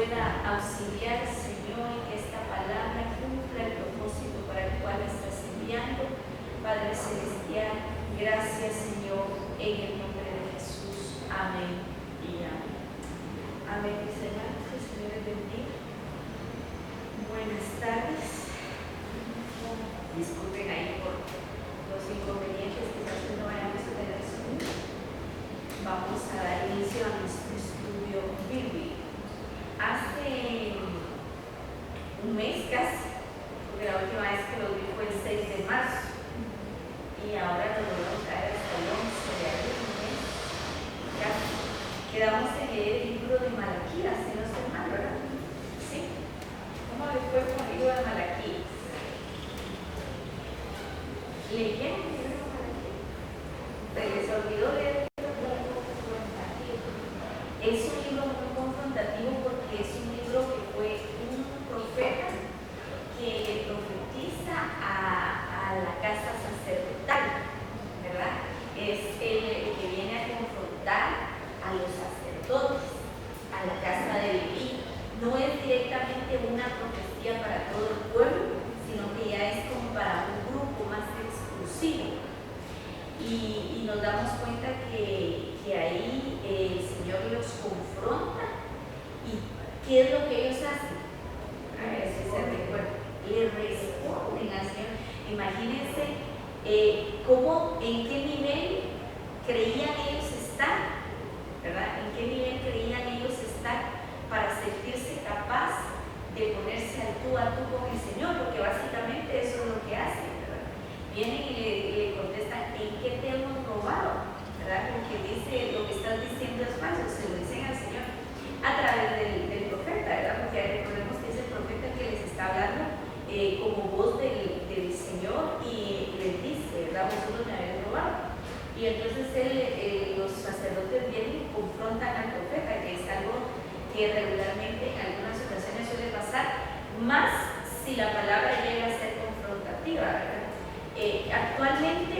pueda auxiliar, Señor, en que esta palabra cumpla el propósito para el cual estás enviando. Padre Celestial, gracias, Señor, en el nombre de Jesús. Amén y amén. Amén, mis hermanos, que el Señor les bendiga. Buenas tardes. Disculpen ahí por los inconvenientes que tal vez no vayamos a tener sonido. Vamos a dar inicio a nuestro estudio bíblico. Hace un mes casi, porque la última vez que lo vi fue el 6 de marzo y ahora nos vamos a traer hasta el 11 de abril, un mes casi. Quedamos en el libro de Malaquías, si no estoy mal, ¿verdad? Sí. ¿Cómo les fue con el libro de Malaquías? ¿Leyeron el libro de Malaquías? ¿Se les olvidó leer? Es un libro muy confrontativo porque es un libro que fue un profeta que le profetiza a la casa sacerdotal, ¿verdad? Es el que viene a confrontar a los sacerdotes, a la casa de Leví. No es directamente una profecía para todo el pueblo, sino que ya es como para un grupo más exclusivo. Y nos damos cuenta que ahí el Señor los confronta. ¿Y qué es lo que ellos hacen? A ver si se recuerdan. Le responden al Señor. Imagínense en qué nivel creían ellos estar, ¿verdad? En qué nivel creían ellos estar para sentirse capaz de ponerse al tú a tú con el Señor, porque básicamente eso es lo que hacen, ¿verdad? Vienen y le contestan, ¿en qué te hemos robado? ¿Verdad? Porque dice, lo que estás diciendo es falso, se lo dicen al Señor a través del profeta, ¿verdad? Porque recordemos que es el profeta que les está hablando como voz del Señor y les dice, ¿verdad? Vosotros me habéis robado. Y entonces los sacerdotes vienen y confrontan al profeta, que es algo que regularmente en algunas ocasiones suele pasar, más si la palabra llega a ser confrontativa, ¿verdad? Actualmente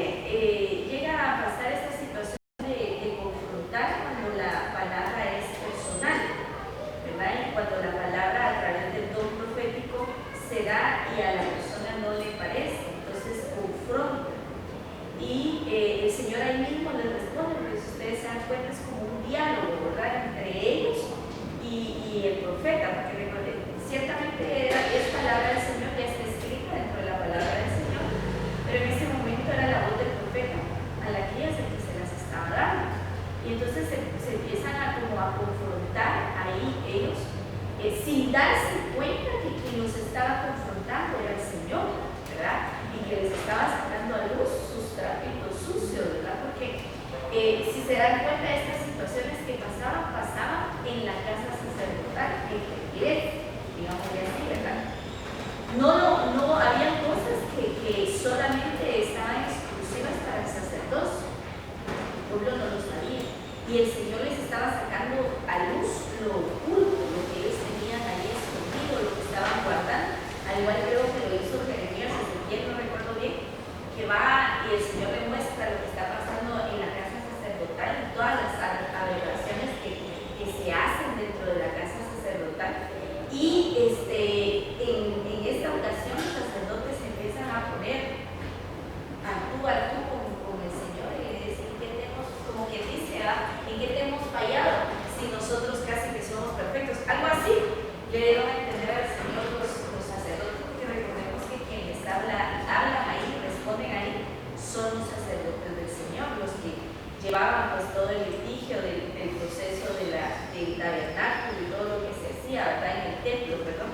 llega a pasar esta situación de confrontar cuando la palabra es personal, ¿verdad? Y cuando la palabra a través del don profético se da y a la persona no le parece, entonces confronta. Y el Señor ahí mismo les responde, porque si ustedes se dan cuenta es como un diálogo, ¿verdad? Entre ellos y el profeta, porque recuerden, ciertamente es palabra del Señor, ya está escrita dentro de la palabra del Señor, pero en ese momento era la voz del profeta, Malaquías, el que se las estaba dando. Y entonces se empiezan a confrontar ahí ellos, sin darse cuenta que quien los estaba confrontando era el Señor, ¿verdad? Y que les estaba sacando a luz sus trapitos sucios, ¿verdad? Porque si se dan cuenta de estas situaciones que pasaban en la casa sacerdotal, en la iglesia, digamos así, ¿verdad? No había cosas que solamente estaban exclusivas para el sacerdocio. El pueblo no lo sabía. Y el Señor les estaba sacando a luz lo oculto, lo que ellos tenían ahí escondido, lo que estaban guardando. Al igual creo que lo hizo Jeremías, Ezequiel, no recuerdo bien, que va y el Señor le muestra lo que está pasando en la casa sacerdotal, en todas las aberraciones que se hacen dentro de la casa sacerdotal. Y en esta ocasión los sacerdotes empiezan a poner a tú con el Señor y le dicen, como que dice, ¿en qué te hemos fallado? Si nosotros casi que somos perfectos. Algo así le dieron a entender al Señor los sacerdotes, porque recordemos que quienes hablan ahí, responden ahí, son los sacerdotes del Señor, los que llevaban pues todo el litigio del proceso del tabernáculo y todo lo que se hacía, ¿verdad? En el templo, perdón.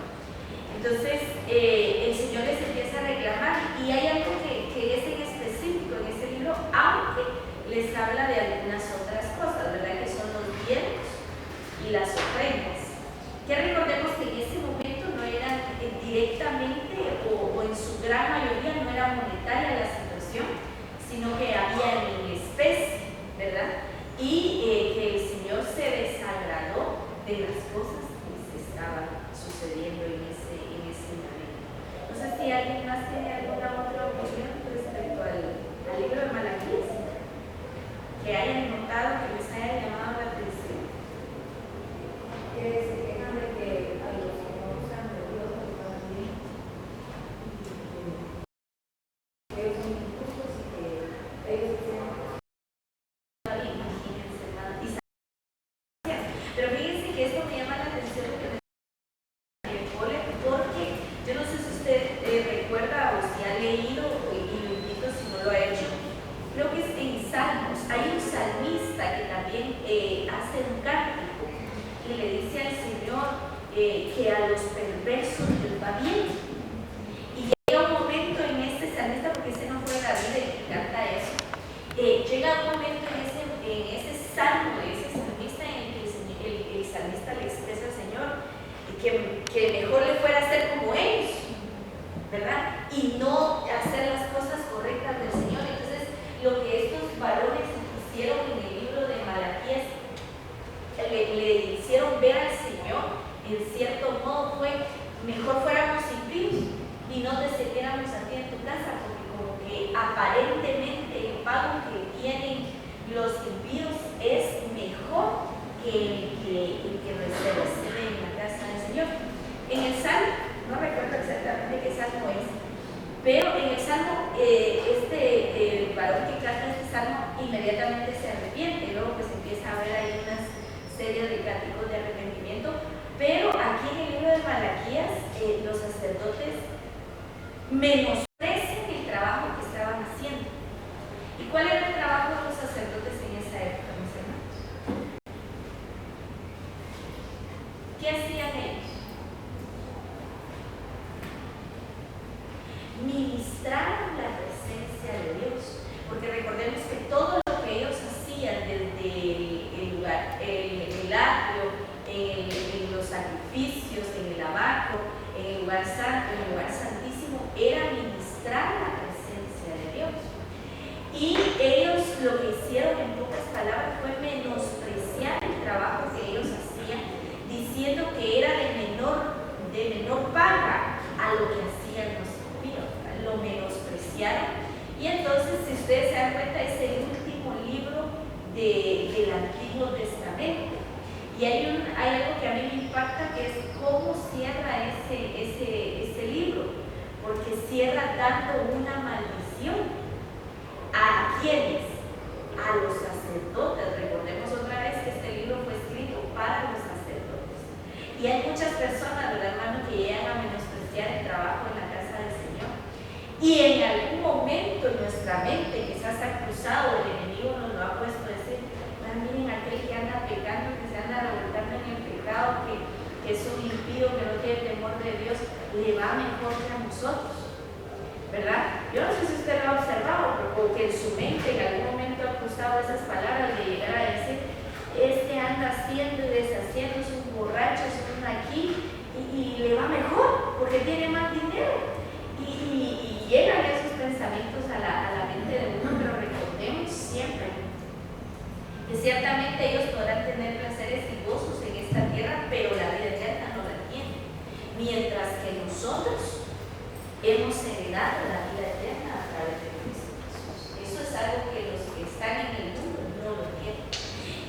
Entonces el Señor les empieza a reclamar y hay algo que es en específico en este libro, aunque les habla de algunas otras cosas, ¿verdad? Que son los bienes y las ofrendas. Que recordemos que en ese momento no eran directamente o en su gran mayoría no era monetaria la situación, sino que había en especie, ¿verdad? Y que el Señor se desagradó de las cosas que se estaban sucediendo en ese momento. No sé si alguien más tiene alguna otra opinión respecto al libro de Malaquías, que hayan notado, que les haya llamado la atención. Que se quejan de que Salmos hay un salmista que también hace un cántico y le dice al Señor que a los perversos les va bien. Y llega un momento en este salmista, porque ese no fue David el que canta eso, llega un momento en ese salmo de ese salmista en el que el salmista le expresa al Señor que mejor le fuera ser como ellos, ¿verdad? Y no hacer las cosas correctas del Señor. Entonces, lo que estos varones hicieron en el libro de Malaquías, le hicieron ver al Señor, en cierto modo fue, mejor fuéramos impíos y no te sirviéramos a ti en tu casa, porque como que aparentemente el pago que tienen los impíos es mejor que el que recibe en la casa del Señor. En el Salmo, no recuerdo exactamente qué Salmo es, pero en el Salmo, el varón que canta este Salmo inmediatamente se arrepiente, y luego pues empieza a ver ahí unas series de cánticos de arrepentimiento. Pero aquí en el libro de Malaquías, los sacerdotes menosprecian el trabajo que estaban haciendo. ¿Y cuál era el trabajo de los sacerdotes en esa época, mis hermanos? ¿Qué hacían ellos? Ministrar la presencia de Dios, porque recordemos que todo lo que ellos hacían desde el lugar, el atrio, en los sacrificios, en el lavacro, en el lugar santo, en el lugar santísimo, era ministrar la presencia de Dios. Y ellos lo que hicieron, en pocas palabras, fue menospreciar el trabajo que ellos hacían, diciendo que era de menor paga a lo que hacían los impíos. Lo menospreciaron. Y entonces, si ustedes se dan cuenta, es el último libro del Antiguo Testamento. Y hay algo que a mí me impacta, que es cómo cierra ese libro, porque cierra dando una maldición. ¿A quiénes? A los sacerdotes. Recordemos otra vez que este libro fue escrito para los sacerdotes. Y hay muchas personas, ¿verdad, hermano?, que llegan a menospreciar el trabajo en la casa del Señor. Y en algún momento en nuestra mente quizás ha cruzado, el enemigo nos lo ha puesto a decir: miren aquel que anda pecando, que se anda revoltando en el pecado, que es un impío, que no tiene temor de Dios, le va mejor que a nosotros, ¿verdad? Yo no sé si usted lo ha observado, porque en su mente en algún momento ha cruzado esas palabras de llegar a decir: este anda haciendo y deshaciendo, es un borracho, es un aquí, y le va mejor porque tiene más dinero. Y llegan esos pensamientos a la mente de uno, pero recordemos siempre que ciertamente ellos podrán tener placeres y gozos en esta tierra, pero la vida eterna no la tienen. Mientras que nosotros hemos heredado la vida eterna a través de Cristo Jesús. Eso es algo que los que están en el mundo no lo tienen.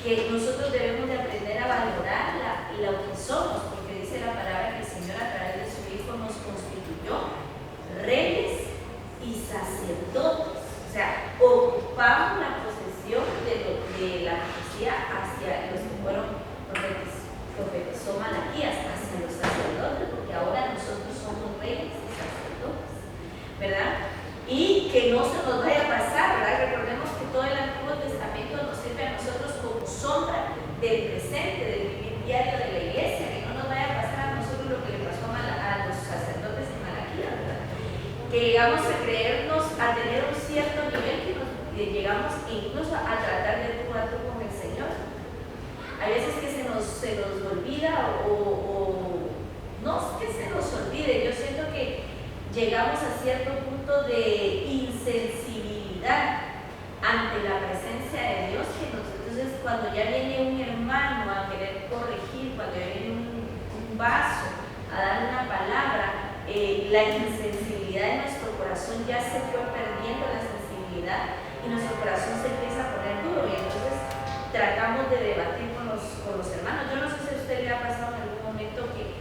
Que nosotros debemos de aprender a valorar lo que somos, porque dice la palabra que el Señor a través de su Hijo nos constituyó reyes y sacerdotes. O sea, ocupamos la posesión de la profecía hacia los que fueron profetizó Malaquías, hacia los sacerdotes, porque ahora nosotros somos reyes y sacerdotes, ¿verdad? Y que no se nos vaya a pasar, ¿verdad? Recordemos que todo el Antiguo Testamento nos sirve a nosotros como sombra del presente, del vivir diario de la iglesia, que no nos vaya a pasar a nosotros lo que le pasó a los sacerdotes en Malaquías, ¿verdad? Que llegamos a creernos, a tener un cierto nivel que llegamos incluso a tratar de tú a tú con el Señor. Hay veces que se nos olvida o no es que se nos olvide, yo siento que llegamos a cierto punto de insensibilidad ante la presencia de Dios, que entonces cuando ya viene un hermano a querer corregir, cuando ya viene un vaso a dar una palabra, la insensibilidad de nuestro corazón ya se fue perdiendo la sensibilidad y nuestro corazón se empieza a poner duro, y entonces tratamos de debatir con los hermanos. Yo no sé si a usted le ha pasado en algún momento que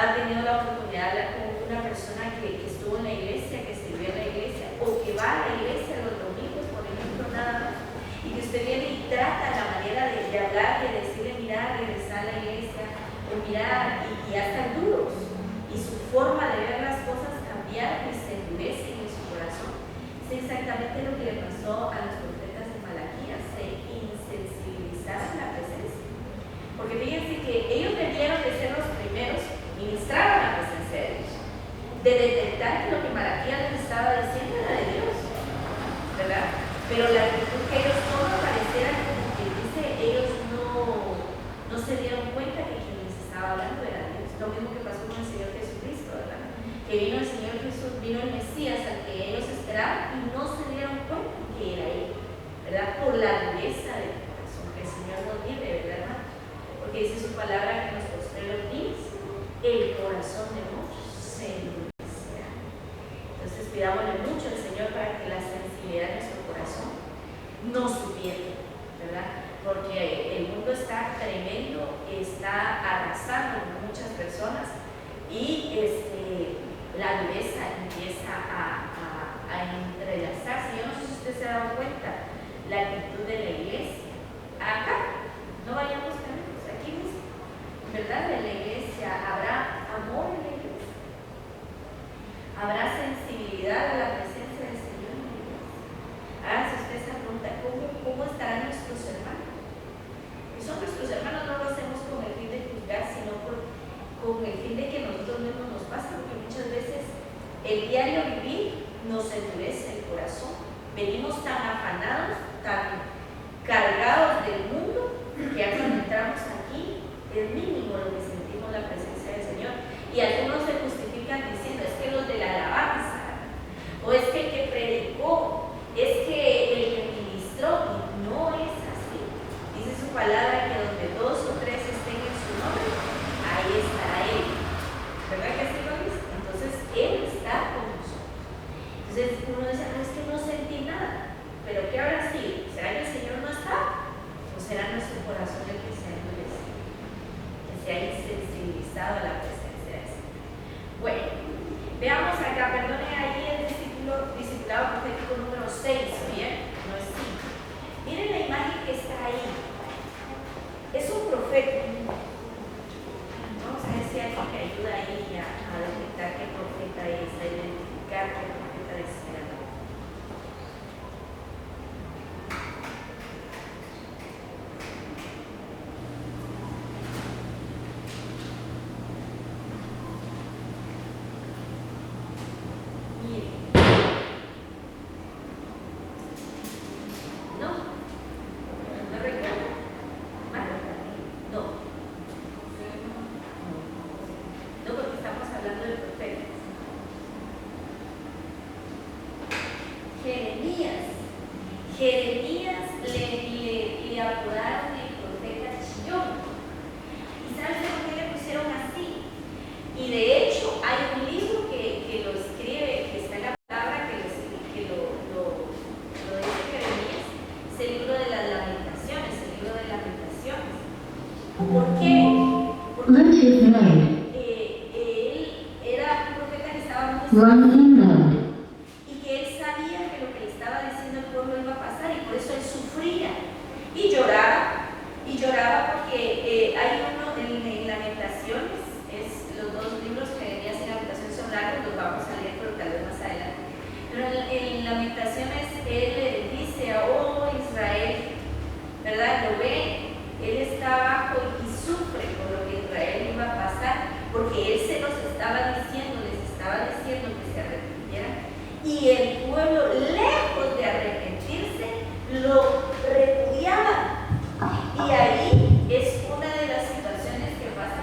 ha tenido la oportunidad de hablar con una persona que estuvo en la iglesia, que sirvió en la iglesia, o que va a la iglesia los domingos, por ejemplo, nada más, y que usted viene y trata la manera de hablar, de decirle: mira, regresar a la iglesia, o mira, y ya están duros, y su forma de ver las cosas cambiaron y se endurecen en su corazón. Es exactamente lo que le pasó a los profetas de Malaquías. pero la actitud que ellos toman pareciera como que dice, ellos no se dieron cuenta que quien les estaba hablando era Dios. Lo mismo que pasó con el Señor Jesucristo, ¿verdad? Que vino el Señor Jesús, vino el Mesías al que ellos esperaban y no se dieron cuenta que era Él, ¿verdad? Por la dureza del corazón, que el Señor nos libre, ¿verdad? Porque dice su palabra que en los postreros días el corazón de muchos se endurecerá. Entonces pidámosle mucho al Señor para que la sensibilidad de nuestro corazón no se pierda, ¿verdad? Porque el mundo está tremendo, está arrasando con muchas personas y la dureza empieza a entrelazarse. Yo no sé si usted se ha dado cuenta la actitud de la iglesia acá, no vayamos tan lejos, aquí mismo, ¿verdad? De la iglesia habrá amor en la iglesia, habrá sensibilidad a la presencia del Señor en la iglesia. Hágase usted esa pregunta: ¿cómo estarán nuestros hermanos? Y son nuestros hermanos, no lo hacemos con el fin de juzgar, sino con el fin de que nosotros mismos nos pase, porque muchas veces el diario vivir nos endurece el corazón. Venimos tan afanados, tan cargados del mundo, que ya cuando entramos aquí es mínimo lo que sentimos la presencia del Señor. Y algunos se justifican diciendo: es que los de la alabanza, o es que el que predicó, es que el que ministró. Y no es así. Dice su palabra que donde 2 o 3 estén en su nombre, ahí estará Él. ¿Verdad que así lo dice? Entonces Él está con nosotros. Entonces uno dice: no, es que no sentí nada. ¿Pero qué habrá sido? ¿Será que el Señor no está? ¿O será nuestro corazón el que se ha endurecido? Que se ha insensibilizado a la presencia del Señor. Bueno, veamos acá, perdone, ahí el discipulado profético número 6, ¿bien? No es 5. Miren la imagen que está ahí. Es un profeta. Vamos a ver si hay alguien que ayuda ahí a detectar qué profeta es, a identificar qué profeta desea. Jeremías le apodaron el profeta chillón. ¿Y sabes por qué le pusieron así? Y de hecho hay un libro que lo escribe, que está en la palabra, que lo dice Jeremías, es el libro de las lamentaciones, ¿Por qué? Porque él era un profeta que estaba muy y que él sabía que lo que le estaba diciendo el pueblo iba a pasar, y por eso él sufría y lloraba porque hay uno en Lamentaciones, es los 2 libros que venían en Lamentaciones son largos, los vamos a leer pero tal vez más adelante, pero en Lamentaciones él dice: oh Israel, ¿verdad? Lo ve, él está abajo y sufre por lo que Israel iba a pasar, porque él se los estaba diciendo, les estaba diciendo que se arrepintieran, y el pueblo, lejos de arrepentirse, lo repudiaba. Y ahí es una de las situaciones que pasa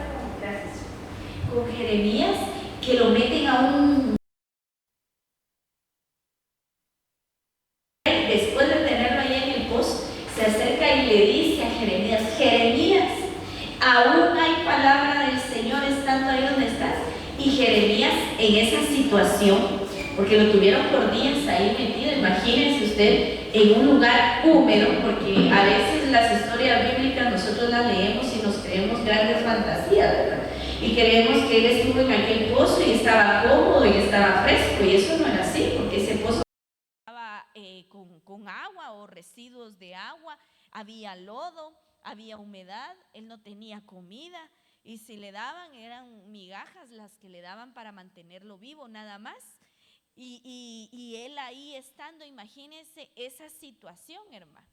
con Jeremías, que lo meten a un... Después de tenerlo ahí en el pozo, se acerca y le dice a Jeremías: Jeremías, aún hay palabra del Señor estando ahí donde estás. Y Jeremías, en esa situación, porque lo tuvieron por días ahí metido, imagínense usted, en un lugar húmedo, porque a veces las historias bíblicas nosotros las leemos y nos creemos grandes fantasías, ¿verdad? Y creemos que él estuvo en aquel pozo y estaba cómodo y estaba fresco, y eso no era así, porque ese pozo estaba con agua o residuos de agua, había lodo, había humedad, él no tenía comida, y si le daban eran migajas las que le daban para mantenerlo vivo, nada más. Y él ahí estando, imagínense esa situación, hermano.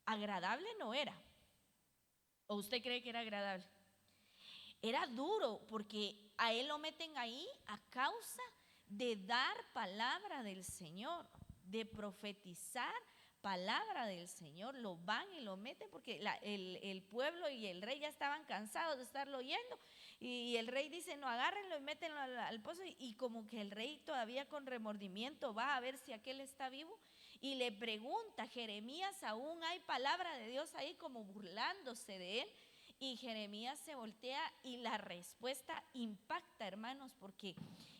Agradable no era. ¿O usted cree que era agradable? Era duro, porque a él lo meten ahí a causa de dar palabra del Señor, de profetizar palabra del Señor, lo van y lo meten porque el pueblo y el rey ya estaban cansados de estarlo oyendo, y el rey dice: no, agárrenlo y métenlo al pozo, y como que el rey todavía con remordimiento va a ver si aquel está vivo y le pregunta: Jeremías, ¿aún hay palabra de Dios ahí?, como burlándose de él. Y Jeremías se voltea y la respuesta impacta, hermanos, porque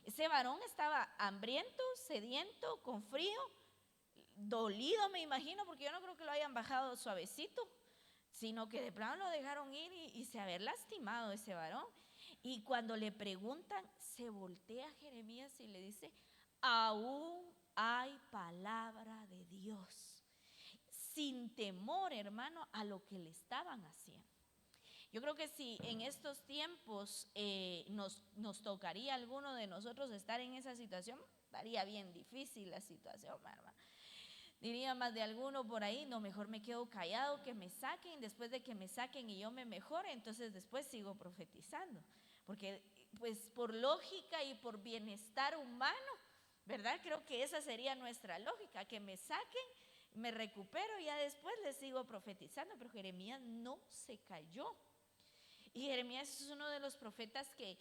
ese varón estaba hambriento, sediento, con frío, dolido, me imagino, porque yo no creo que lo hayan bajado suavecito, sino que de plano lo dejaron ir y se haber lastimado ese varón. Y cuando le preguntan, se voltea Jeremías y le dice: aún hay palabra de Dios, sin temor, hermano, a lo que le estaban haciendo. Yo creo que si en estos tiempos nos tocaría a alguno de nosotros estar en esa situación, estaría bien difícil la situación, hermano. Diría más de alguno por ahí: no, mejor me quedo callado, que me saquen, después de que me saquen y yo me mejore, entonces después sigo profetizando. Porque pues por lógica y por bienestar humano, ¿verdad? Creo que esa sería nuestra lógica, que me saquen, me recupero y ya después les sigo profetizando. Pero Jeremías no se cayó. Y Jeremías es uno de los profetas que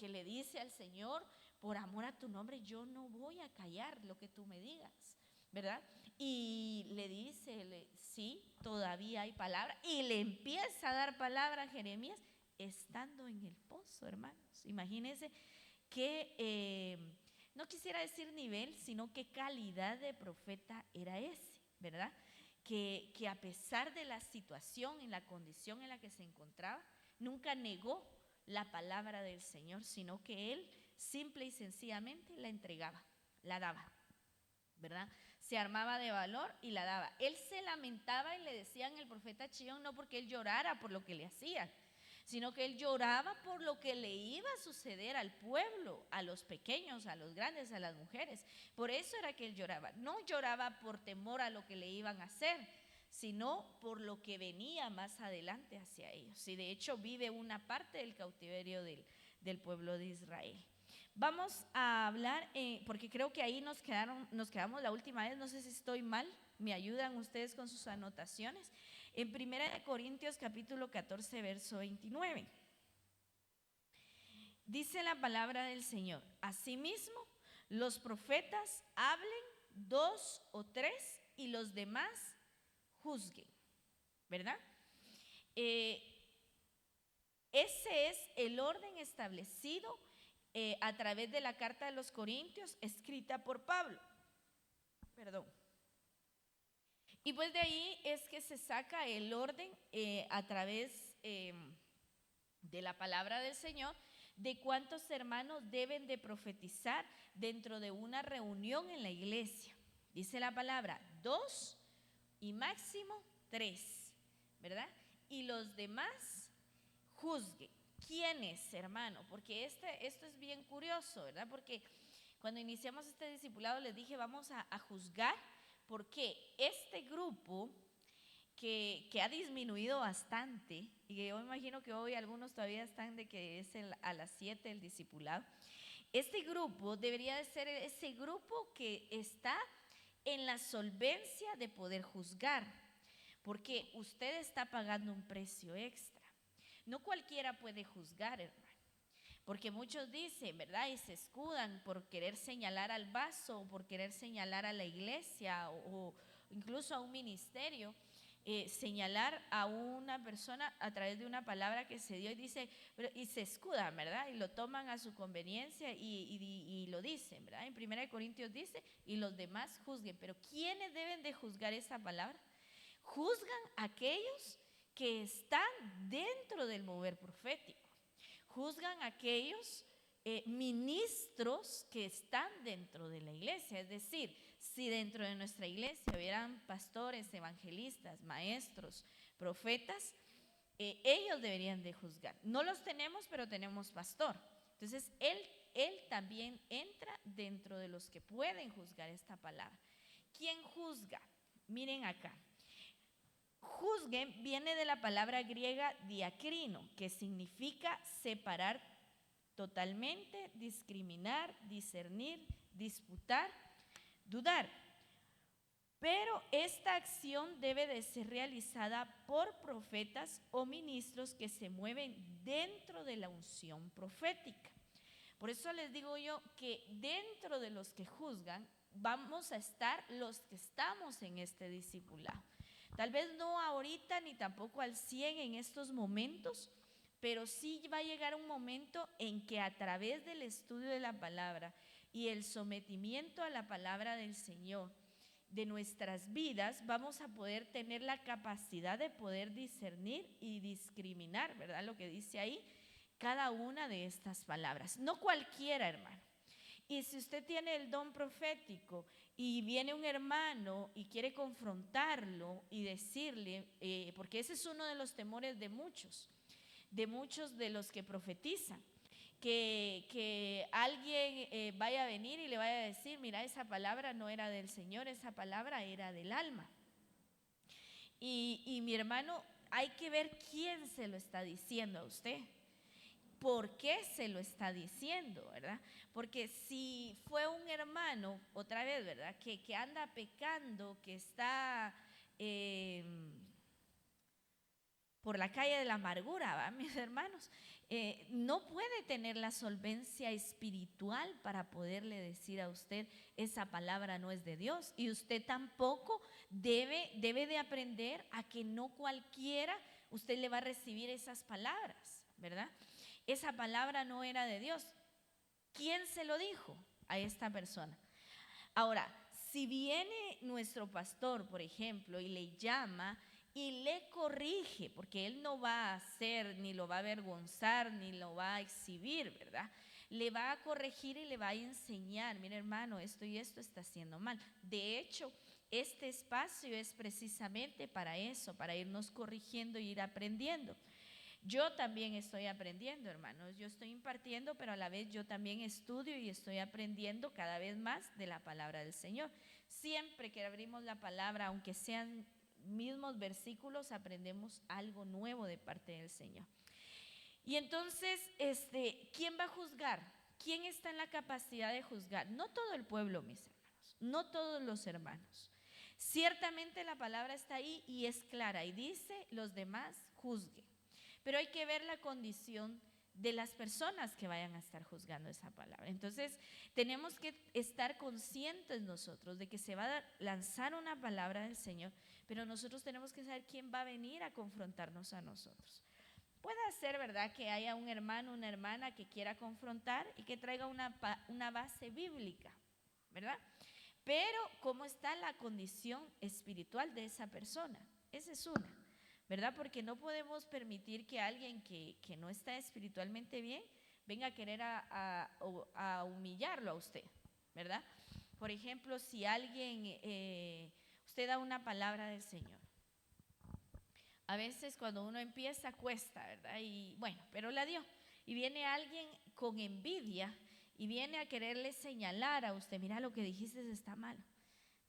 le dice al Señor: por amor a tu nombre, yo no voy a callar lo que tú me digas, ¿verdad? Y le dice: sí, todavía hay palabra. Y le empieza a dar palabra a Jeremías estando en el pozo, hermanos. Imagínense que no quisiera decir nivel, sino qué calidad de profeta era ese, ¿verdad? Que a pesar de la situación, en la condición en la que se encontraba, nunca negó la palabra del Señor, sino que él simple y sencillamente la entregaba, la daba, ¿verdad? Se armaba de valor y la daba. Él se lamentaba y le decían el profeta chillón, no porque él llorara por lo que le hacían, sino que él lloraba por lo que le iba a suceder al pueblo, a los pequeños, a los grandes, a las mujeres. Por eso era que él lloraba. No lloraba por temor a lo que le iban a hacer, sino por lo que venía más adelante hacia ellos. Y de hecho vive una parte del cautiverio del pueblo de Israel. Vamos a hablar, porque creo que ahí nos quedamos la última vez, no sé si estoy mal, me ayudan ustedes con sus anotaciones. En 1 Corintios capítulo 14, verso 29. Dice la palabra del Señor: asimismo, los profetas hablen 2 o 3 y los demás juzguen, ¿verdad? Ese es el orden establecido a través de la carta de los Corintios, escrita por Pablo. Y pues de ahí es que se saca el orden a través de la palabra del Señor, de cuántos hermanos deben de profetizar dentro de una reunión en la iglesia. Dice la palabra 2 y máximo 3, ¿verdad? Y los demás juzguen. ¿Quiénes, hermano? Porque esto es bien curioso, ¿verdad? Porque cuando iniciamos este discipulado les dije: vamos a juzgar, porque este grupo que ha disminuido bastante, y que yo me imagino que hoy algunos todavía están de que es a las 7 el discipulado, este grupo debería de ser ese grupo que está en la solvencia de poder juzgar, porque usted está pagando un precio extra. No cualquiera puede juzgar, hermano, porque muchos dicen, ¿verdad? Y se escudan por querer señalar al vaso, o por querer señalar a la iglesia, o incluso a un ministerio, señalar a una persona a través de una palabra que se dio, y dice, y se escudan, ¿verdad? Y lo toman a su conveniencia y lo dicen, ¿verdad? En 1 Corintios dice: y los demás juzguen. Pero ¿quiénes deben de juzgar esa palabra? Juzgan aquellos que están dentro del mover profético. Juzgan aquellos ministros que están dentro de la iglesia. Es decir, si dentro de nuestra iglesia hubieran pastores, evangelistas, maestros, profetas, ellos deberían de juzgar. No los tenemos, pero tenemos pastor. Entonces él también entra dentro de los que pueden juzgar esta palabra. ¿Quién juzga? Miren acá. Juzguen viene de la palabra griega diacrino, que significa separar totalmente, discriminar, discernir, disputar, dudar. Pero esta acción debe de ser realizada por profetas o ministros que se mueven dentro de la unción profética. Por eso les digo yo que dentro de los que juzgan vamos a estar los que estamos en este discipulado. Tal vez no ahorita ni tampoco al 100 en estos momentos, pero sí va a llegar un momento en que a través del estudio de la palabra y el sometimiento a la palabra del Señor de nuestras vidas, vamos a poder tener la capacidad de poder discernir y discriminar, ¿verdad? Lo que dice ahí, cada una de estas palabras. No cualquiera, hermano. Y si usted tiene el don profético y viene un hermano y quiere confrontarlo y decirle, porque ese es uno de los temores de muchos de los que profetizan, que alguien vaya a venir y le vaya a decir, mira, esa palabra no era del Señor, esa palabra era del alma. Y mi hermano, hay que ver quién se lo está diciendo a usted. ¿Por qué se lo está diciendo, verdad? Porque si fue un hermano, otra vez, ¿verdad? Que anda pecando, que está por la calle de la amargura, ¿va? Mis hermanos, no puede tener la solvencia espiritual para poderle decir a usted, esa palabra no es de Dios. Y usted tampoco debe de aprender a que no cualquiera usted le va a recibir esas palabras, ¿verdad? Esa palabra no era de Dios. ¿Quién se lo dijo a esta persona? Ahora, si viene nuestro pastor, por ejemplo, y le llama y le corrige, porque él no va a hacer, ni lo va a avergonzar, ni lo va a exhibir, ¿verdad? Le va a corregir y le va a enseñar, mira hermano, esto y esto está haciendo mal. De hecho, este espacio es precisamente para eso, para irnos corrigiendo y ir aprendiendo. Yo también estoy aprendiendo, hermanos, yo estoy impartiendo, pero a la vez yo también estudio y estoy aprendiendo cada vez más de la palabra del Señor. Siempre que abrimos la palabra, aunque sean mismos versículos, aprendemos algo nuevo de parte del Señor. Y entonces, ¿quién va a juzgar? ¿Quién está en la capacidad de juzgar? No todo el pueblo, mis hermanos, no todos los hermanos. Ciertamente la palabra está ahí y es clara y dice, los demás juzguen. Pero hay que ver la condición de las personas que vayan a estar juzgando esa palabra. Entonces, tenemos que estar conscientes nosotros de que se va a lanzar una palabra del Señor, pero nosotros tenemos que saber quién va a venir a confrontarnos a nosotros. Puede ser, ¿verdad?, que haya un hermano, una hermana que quiera confrontar y que traiga una base bíblica, ¿verdad? Pero, ¿cómo está la condición espiritual de esa persona? Esa es una, ¿verdad? Porque no podemos permitir que alguien que no está espiritualmente bien venga a querer a humillarlo a usted, ¿verdad? Por ejemplo, si alguien, usted da una palabra del Señor. A veces cuando uno empieza cuesta, ¿verdad? Y bueno, pero la dio. Y viene alguien con envidia y viene a quererle señalar a usted, mira, lo que dijiste está mal.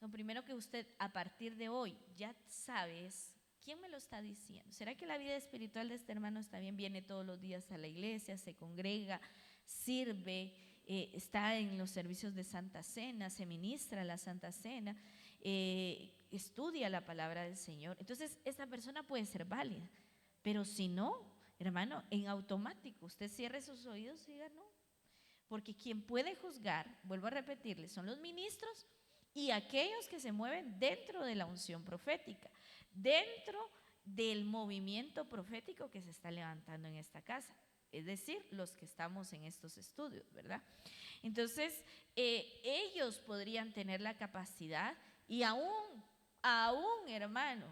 Lo primero que usted a partir de hoy ya sabe es, ¿quién me lo está diciendo? ¿Será que la vida espiritual de este hermano está bien? Viene todos los días a la iglesia, se congrega, sirve, está en los servicios de Santa Cena, se ministra la Santa Cena, estudia la palabra del Señor. Entonces, esa persona puede ser válida, pero si no, hermano, en automático usted cierre sus oídos y diga no, porque quien puede juzgar, vuelvo a repetirle, son los ministros y aquellos que se mueven dentro de la unción profética, dentro del movimiento profético que se está levantando en esta casa, es decir, los que estamos en estos estudios, ¿verdad? Entonces, ellos podrían tener la capacidad y aún, hermano,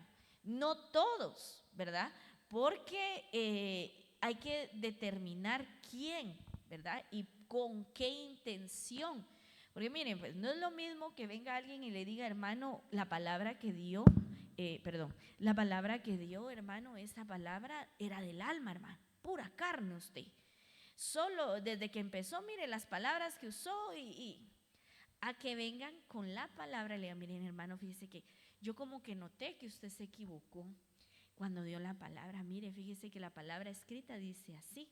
no todos, ¿verdad? Porque hay que determinar quién, ¿verdad? Y con qué intención. Porque miren, pues no es lo mismo que venga alguien y le diga, hermano, la palabra que dio, la palabra que dio, hermano, esa palabra era del alma, hermano, pura carne usted. Solo desde que empezó, mire las palabras que usó y a que vengan con la palabra y le digan, miren hermano, fíjese que yo como que noté que usted se equivocó cuando dio la palabra. Mire, fíjese que la palabra escrita dice así.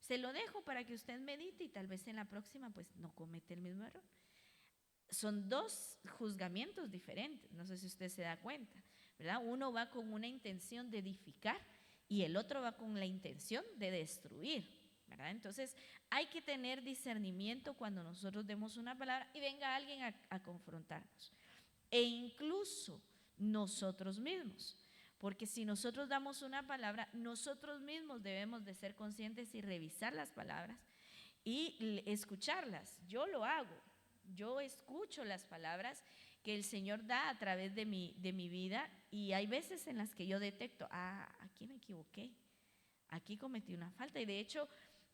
Se lo dejo para que usted medite y tal vez en la próxima pues no comete el mismo error. son dos juzgamientos diferentes, no sé si usted se da cuenta, ¿verdad? Uno va con una intención de edificar y el otro va con la intención de destruir, ¿verdad? Entonces hay que tener discernimiento cuando nosotros demos una palabra y venga alguien a confrontarnos. E incluso nosotros mismos, porque si nosotros damos una palabra, nosotros mismos debemos de ser conscientes y revisar las palabras y escucharlas. Yo lo hago, yo escucho las palabras que el Señor da a través de mi vida, y hay veces en las que yo detecto, aquí me equivoqué, aquí cometí una falta, y de hecho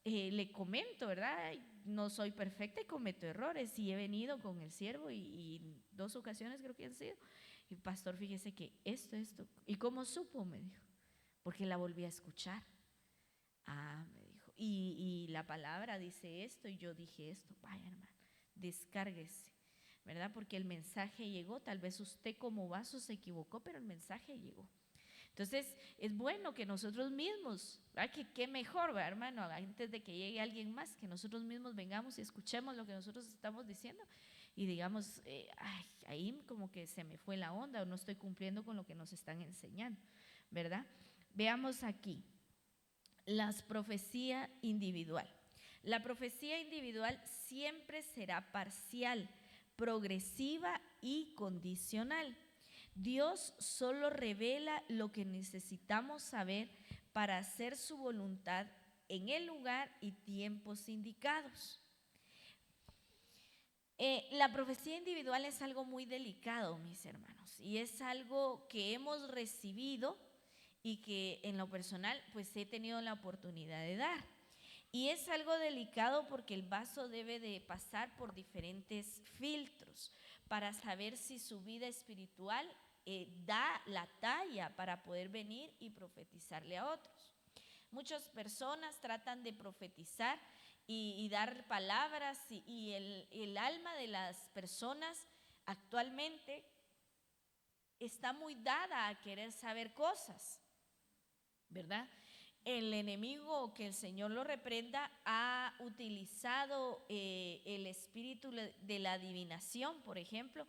le comento, ¿verdad? No soy perfecta y cometo errores, y he venido con el siervo y 2 ocasiones creo que han sido, y pastor, fíjese que esto, ¿y cómo supo? Me dijo, porque la volví a escuchar. Me dijo, y la palabra dice esto y yo dije esto. Vaya, hermano, descárguese, ¿verdad? Porque el mensaje llegó, tal vez usted como vaso se equivocó, pero el mensaje llegó. Entonces es bueno que nosotros mismos, ¿verdad? Que qué mejor, ¿verdad, hermano? Antes de que llegue alguien más, que nosotros mismos vengamos y escuchemos lo que nosotros estamos diciendo y digamos, ahí como que se me fue la onda o no estoy cumpliendo con lo que nos están enseñando, ¿verdad? Veamos aquí, las profecía individual. La profecía individual siempre será parcial, progresiva y condicional. Dios solo revela lo que necesitamos saber para hacer su voluntad en el lugar y tiempos indicados. La profecía individual es algo muy delicado, mis hermanos, y es algo que hemos recibido y que en lo personal pues he tenido la oportunidad de dar. Y es algo delicado porque el vaso debe de pasar por diferentes filtros para saber si su vida espiritual da la talla para poder venir y profetizarle a otros. Muchas personas tratan de profetizar y dar palabras y el alma de las personas actualmente está muy dada a querer saber cosas, ¿verdad? El enemigo, que el Señor lo reprenda, ha utilizado el espíritu de la adivinación, por ejemplo,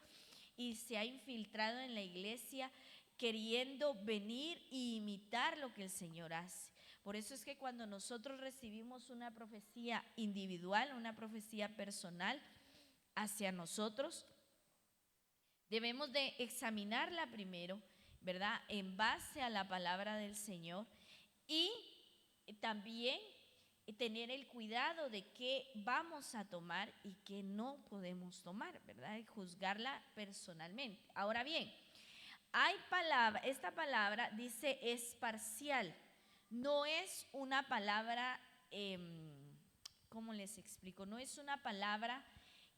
y se ha infiltrado en la iglesia queriendo venir e imitar lo que el Señor hace. Por eso es que cuando nosotros recibimos una profecía individual, una profecía personal hacia nosotros, debemos de examinarla primero, ¿verdad? En base a la palabra del Señor, y también tener el cuidado de qué vamos a tomar y qué no podemos tomar, ¿verdad? Y juzgarla personalmente. Ahora bien, esta palabra dice es parcial, no es una palabra, ¿cómo les explico? No es una palabra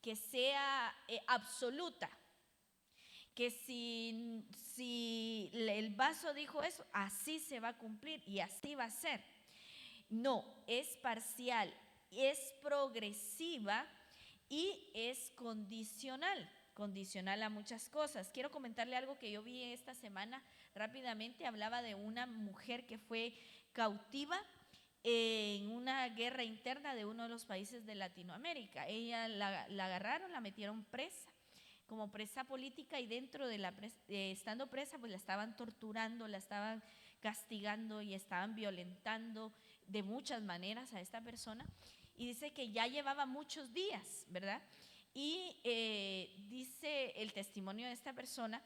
que sea absoluta, que si el vaso dijo eso, así se va a cumplir y así va a ser. No, es parcial, es progresiva y es condicional a muchas cosas. Quiero comentarle algo que yo vi esta semana rápidamente. Hablaba de una mujer que fue cautiva en una guerra interna de uno de los países de Latinoamérica. Ella la agarraron, la metieron presa, como presa política, y dentro de estando presa, pues la estaban torturando, la estaban castigando y estaban violentando de muchas maneras a esta persona. Y dice que ya llevaba muchos días, ¿verdad? Y dice el testimonio de esta persona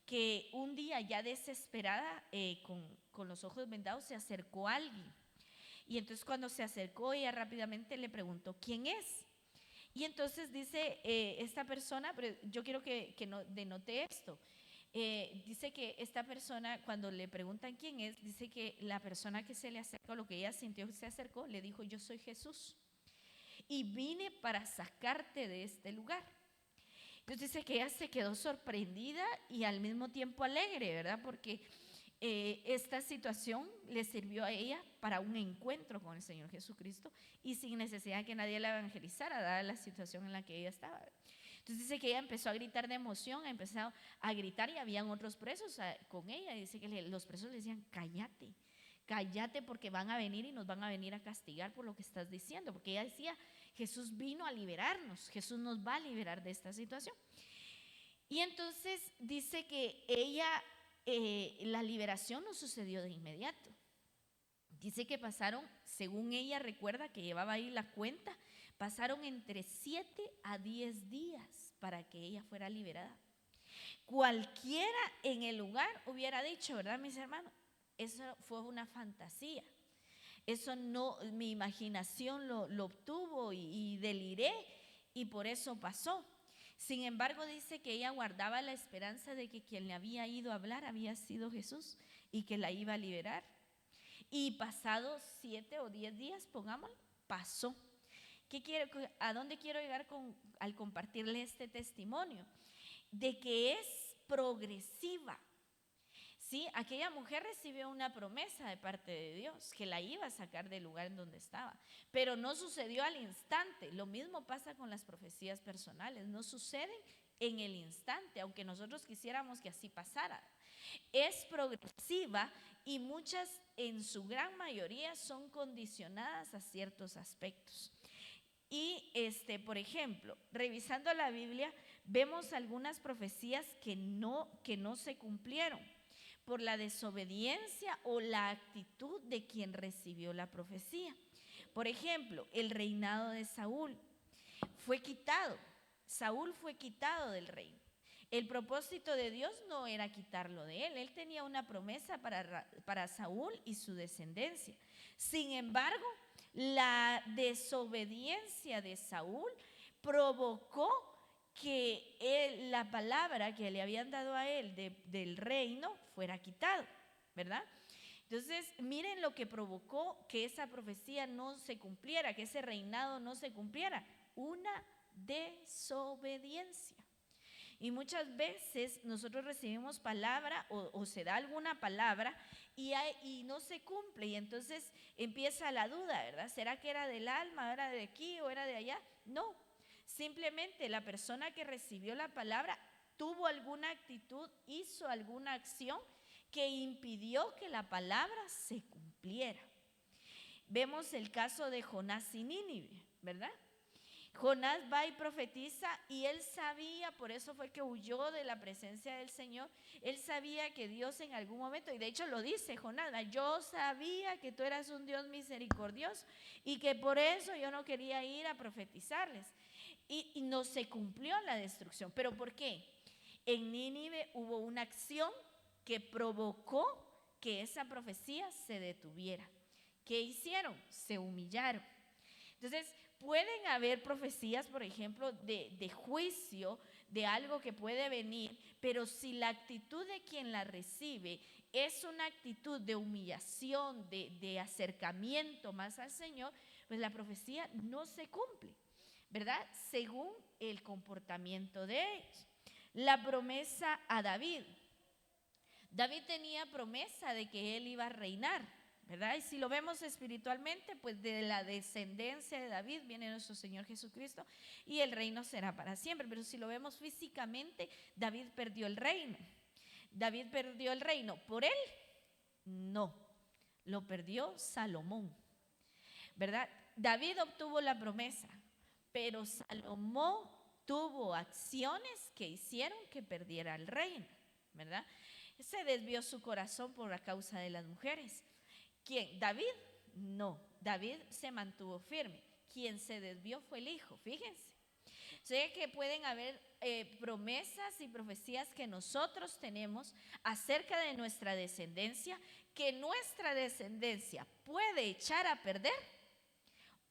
que un día, ya desesperada, con los ojos vendados, se acercó a alguien. Y entonces cuando se acercó, ella rápidamente le preguntó, ¿quién es? Y entonces dice esta persona, pero yo quiero que denote esto. Dice que esta persona, cuando le preguntan quién es, dice que la persona que se le acercó, lo que ella sintió que se acercó, le dijo, yo soy Jesús y vine para sacarte de este lugar. Entonces dice que ella se quedó sorprendida y al mismo tiempo alegre, ¿verdad? Porque esta situación le sirvió a ella para un encuentro con el Señor Jesucristo y sin necesidad de que nadie la evangelizara, dada la situación en la que ella estaba. Entonces dice que ella empezó a gritar de emoción, empezó a gritar, y habían otros presos con ella. Dice que los presos le decían, cállate, cállate porque van a venir y nos van a venir a castigar por lo que estás diciendo, porque ella decía, Jesús vino a liberarnos, Jesús nos va a liberar de esta situación. Y entonces dice que ella, la liberación no sucedió de inmediato. Dice que pasaron, según ella recuerda que llevaba ahí la cuenta, pasaron entre 7 a 10 días para que ella fuera liberada. Cualquiera en el lugar hubiera dicho, ¿verdad, mis hermanos? Eso fue una fantasía. Eso no, mi imaginación lo obtuvo y deliré y por eso pasó. Sin embargo, dice que ella guardaba la esperanza de que quien le había ido a hablar había sido Jesús y que la iba a liberar. Y pasados 7 o 10 días, pongámoslo, pasó. ¿A dónde quiero llegar al compartirle este testimonio? De que es progresiva. ¿Sí? Aquella mujer recibió una promesa de parte de Dios que la iba a sacar del lugar en donde estaba, pero no sucedió al instante. Lo mismo pasa con las profecías personales, no suceden en el instante, aunque nosotros quisiéramos que así pasara. Es progresiva y muchas, en su gran mayoría, son condicionadas a ciertos aspectos. Y por ejemplo, revisando la Biblia, vemos algunas profecías que no se cumplieron por la desobediencia o la actitud de quien recibió la profecía. Por ejemplo, el reinado de Saúl fue quitado. Saúl fue quitado del reino. El propósito de Dios no era quitarlo de él. Él tenía una promesa para Saúl y su descendencia. Sin embargo, la desobediencia de Saúl provocó que la palabra que le habían dado a él del reino fuera quitado, ¿verdad? Entonces, miren lo que provocó que esa profecía no se cumpliera, que ese reinado no se cumpliera: una desobediencia. Y muchas veces nosotros recibimos palabra o se da alguna palabra y no se cumple, y entonces empieza la duda, ¿verdad? ¿Será que era del alma, era de aquí o era de allá? No, simplemente la persona que recibió la palabra tuvo alguna actitud, hizo alguna acción que impidió que la palabra se cumpliera. Vemos el caso de Jonás y Nínive, ¿verdad? Jonás va y profetiza y él sabía, por eso fue que huyó de la presencia del Señor. Él sabía que Dios en algún momento, y de hecho lo dice Jonás, yo sabía que tú eras un Dios misericordioso y que por eso yo no quería ir a profetizarles. Y no se cumplió la destrucción. ¿Pero por qué? En Nínive hubo una acción que provocó que esa profecía se detuviera. ¿Qué hicieron? Se humillaron. Entonces, pueden haber profecías, por ejemplo, de juicio, de algo que puede venir, pero si la actitud de quien la recibe es una actitud de humillación, de acercamiento más al Señor, pues la profecía no se cumple, ¿verdad? Según el comportamiento de ellos. La promesa a David. David tenía promesa de que él iba a reinar, ¿verdad? Y si lo vemos espiritualmente, pues de la descendencia de David viene nuestro Señor Jesucristo y el reino será para siempre. Pero si lo vemos físicamente, David perdió el reino. David perdió el reino. ¿Por él? No, lo perdió Salomón, ¿verdad? David obtuvo la promesa, pero Salomón tuvo acciones que hicieron que perdiera el reino, ¿verdad? Se desvió su corazón por la causa de las mujeres. ¿Quién? ¿David? No, David se mantuvo firme. Quien se desvió fue el hijo, fíjense. Sé que pueden haber promesas y profecías que nosotros tenemos acerca de nuestra descendencia, que nuestra descendencia puede echar a perder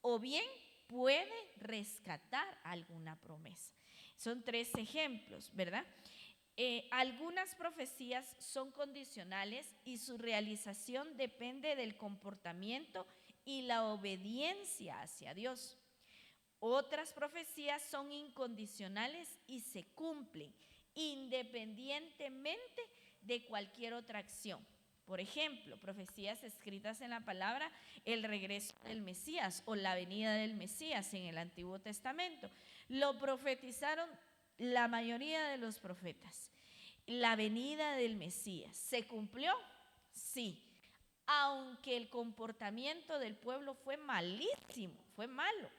o bien puede rescatar alguna promesa. Son 3 ejemplos, ¿verdad? Algunas profecías son condicionales y su realización depende del comportamiento y la obediencia hacia Dios. Otras profecías son incondicionales y se cumplen independientemente de cualquier otra acción. Por ejemplo, profecías escritas en la palabra, el regreso del Mesías o la venida del Mesías en el Antiguo Testamento. Lo profetizaron la mayoría de los profetas. La venida del Mesías, ¿se cumplió? Sí. aunque el comportamiento del pueblo fue malísimo, fue malo,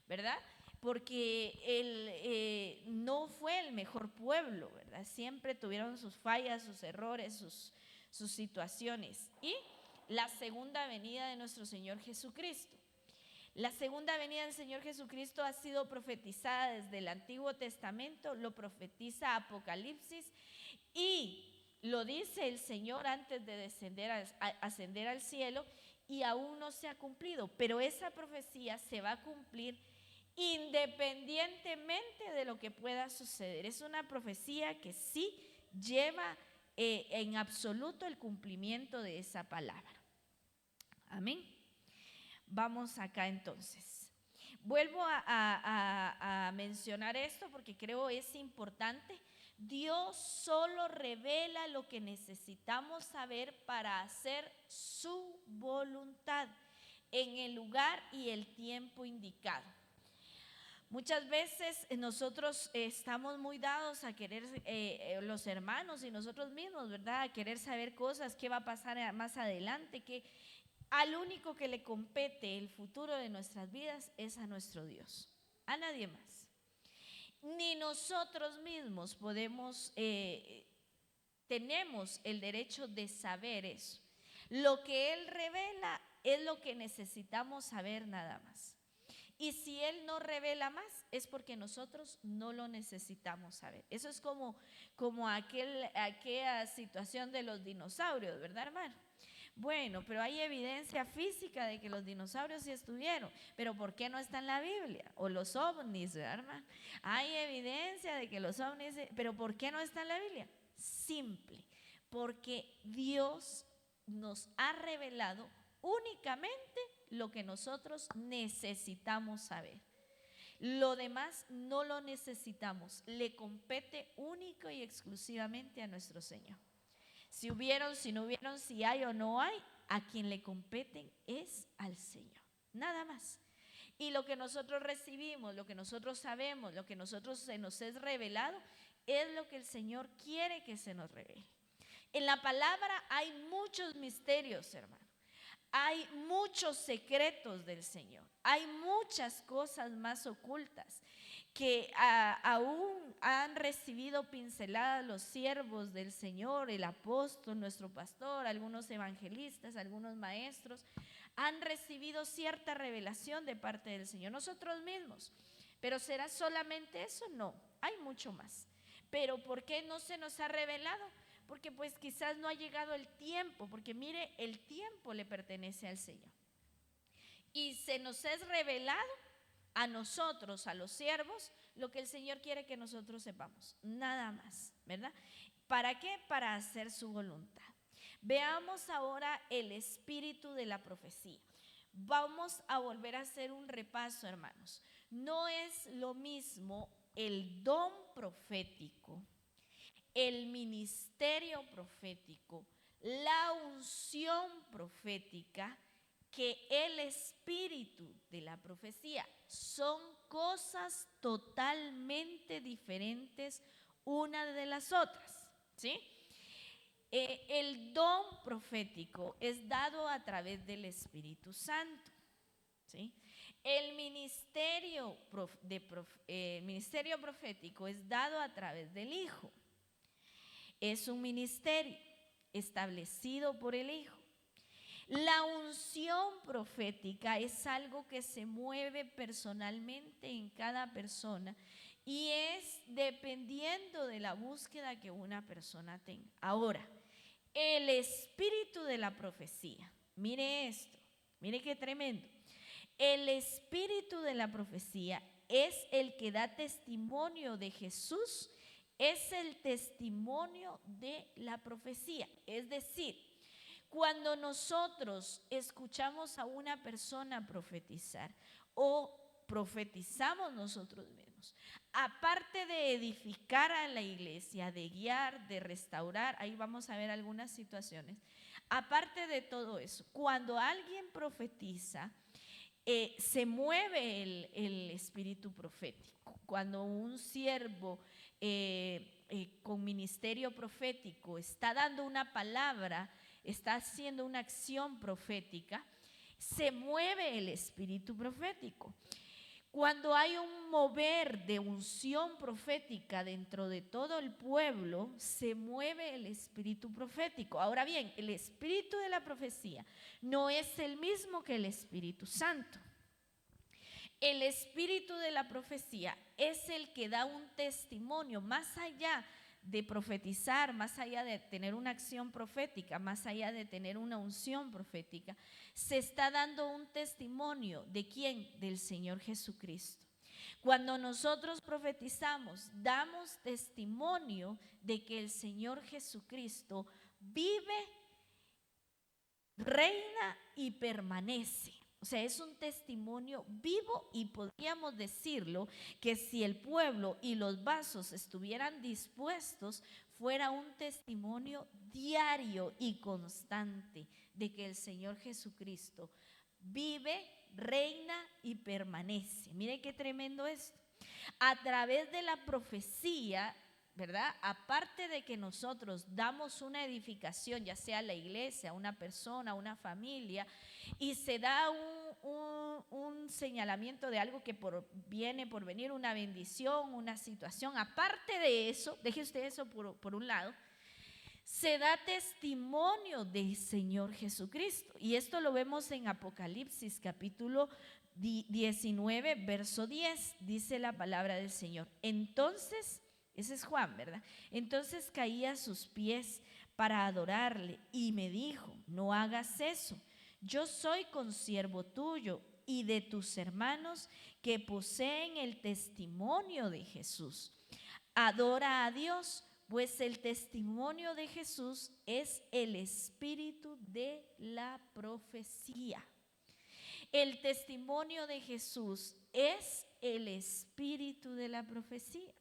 ¿verdad? Porque no fue el mejor pueblo, ¿verdad? Siempre tuvieron sus fallas, sus errores, sus situaciones. Y la segunda venida de nuestro Señor Jesucristo. La segunda venida del Señor Jesucristo ha sido profetizada desde el Antiguo Testamento, lo profetiza Apocalipsis y lo dice el Señor antes de ascender al cielo, y aún no se ha cumplido, pero esa profecía se va a cumplir independientemente de lo que pueda suceder. Es una profecía que sí lleva en absoluto el cumplimiento de esa palabra. Amén. Vamos acá entonces. Vuelvo a mencionar esto porque creo es importante. Dios solo revela lo que necesitamos saber para hacer su voluntad en el lugar y el tiempo indicado. Muchas veces nosotros estamos muy dados a querer, los hermanos y nosotros mismos, ¿verdad? A querer saber cosas, qué va a pasar más adelante, que al único que le compete el futuro de nuestras vidas es a nuestro Dios, a nadie más. Ni nosotros mismos tenemos el derecho de saber eso. Lo que Él revela es lo que necesitamos saber nada más. Y si Él no revela más, es porque nosotros no lo necesitamos saber. Eso es como aquella situación de los dinosaurios, ¿verdad, hermano? Bueno, pero hay evidencia física de que los dinosaurios sí estuvieron, pero ¿por qué no está en la Biblia? O los ovnis, ¿verdad, hermano? Hay evidencia de que los ovnis, pero ¿por qué no está en la Biblia? Simple, porque Dios nos ha revelado únicamente lo que nosotros necesitamos saber. Lo demás no lo necesitamos, le compete único y exclusivamente a nuestro Señor. Si hubieron, si no hubieron, si hay o no hay, a quien le competen es al Señor, nada más. Y lo que nosotros recibimos, lo que nosotros sabemos, lo que nosotros se nos es revelado, es lo que el Señor quiere que se nos revele. En la palabra hay muchos misterios, hermano. Hay muchos secretos del Señor. Hay muchas cosas más ocultas que aún han recibido pinceladas los siervos del Señor, el apóstol, nuestro pastor, algunos evangelistas, algunos maestros, han recibido cierta revelación de parte del Señor, nosotros mismos. Pero ¿será solamente eso? No, hay mucho más. Pero ¿por qué no se nos ha revelado? Porque pues quizás no ha llegado el tiempo, porque mire, el tiempo le pertenece al Señor. Y se nos es revelado a nosotros, a los siervos, lo que el Señor quiere que nosotros sepamos, nada más, ¿verdad? ¿Para qué? Para hacer su voluntad. Veamos ahora el espíritu de la profecía. Vamos a volver a hacer un repaso, hermanos. No es lo mismo el don profético, el ministerio profético, la unción profética, que el espíritu de la profecía. Son cosas totalmente diferentes una de las otras, ¿sí? El don profético es dado a través del Espíritu Santo, ¿sí? El ministerio profético es dado a través del Hijo. Es un ministerio establecido por el Hijo. La unción profética es algo que se mueve personalmente en cada persona y es dependiendo de la búsqueda que una persona tenga. Ahora, el espíritu de la profecía, mire esto, mire qué tremendo. El espíritu de la profecía es el que da testimonio de Jesús, es el testimonio de la profecía. Es decir, cuando nosotros escuchamos a una persona profetizar o profetizamos nosotros mismos, aparte de edificar a la iglesia, de guiar, de restaurar, ahí vamos a ver algunas situaciones, aparte de todo eso, cuando alguien profetiza, se mueve el espíritu profético. Cuando un siervo con ministerio profético está dando una palabra, está haciendo una acción profética, se mueve el espíritu profético. Cuando hay un mover de unción profética dentro de todo el pueblo, se mueve el espíritu profético. Ahora bien, el espíritu de la profecía no es el mismo que el Espíritu Santo. El espíritu de la profecía es el que da un testimonio más allá de profetizar, más allá de tener una acción profética, más allá de tener una unción profética. Se está dando un testimonio. ¿De quién? Del Señor Jesucristo. Cuando nosotros profetizamos, damos testimonio de que el Señor Jesucristo vive, reina y permanece. O sea, es un testimonio vivo, y podríamos decirlo que si el pueblo y los vasos estuvieran dispuestos, fuera un testimonio diario y constante de que el Señor Jesucristo vive, reina y permanece. Mire qué tremendo esto. A través de la profecía, ¿verdad? Aparte de que nosotros damos una edificación, ya sea la iglesia, una persona, una familia, y se da un señalamiento de algo que viene por venir, una bendición, una situación. Aparte de eso, deje usted eso por un lado, se da testimonio del Señor Jesucristo. Y esto lo vemos en Apocalipsis capítulo 19, verso 10. Dice la palabra del Señor. Entonces, ese es Juan, ¿verdad? Entonces caí a sus pies para adorarle y me dijo: no hagas eso. Yo soy consiervo tuyo y de tus hermanos que poseen el testimonio de Jesús. Adora a Dios, pues el testimonio de Jesús es el espíritu de la profecía. El testimonio de Jesús es el espíritu de la profecía.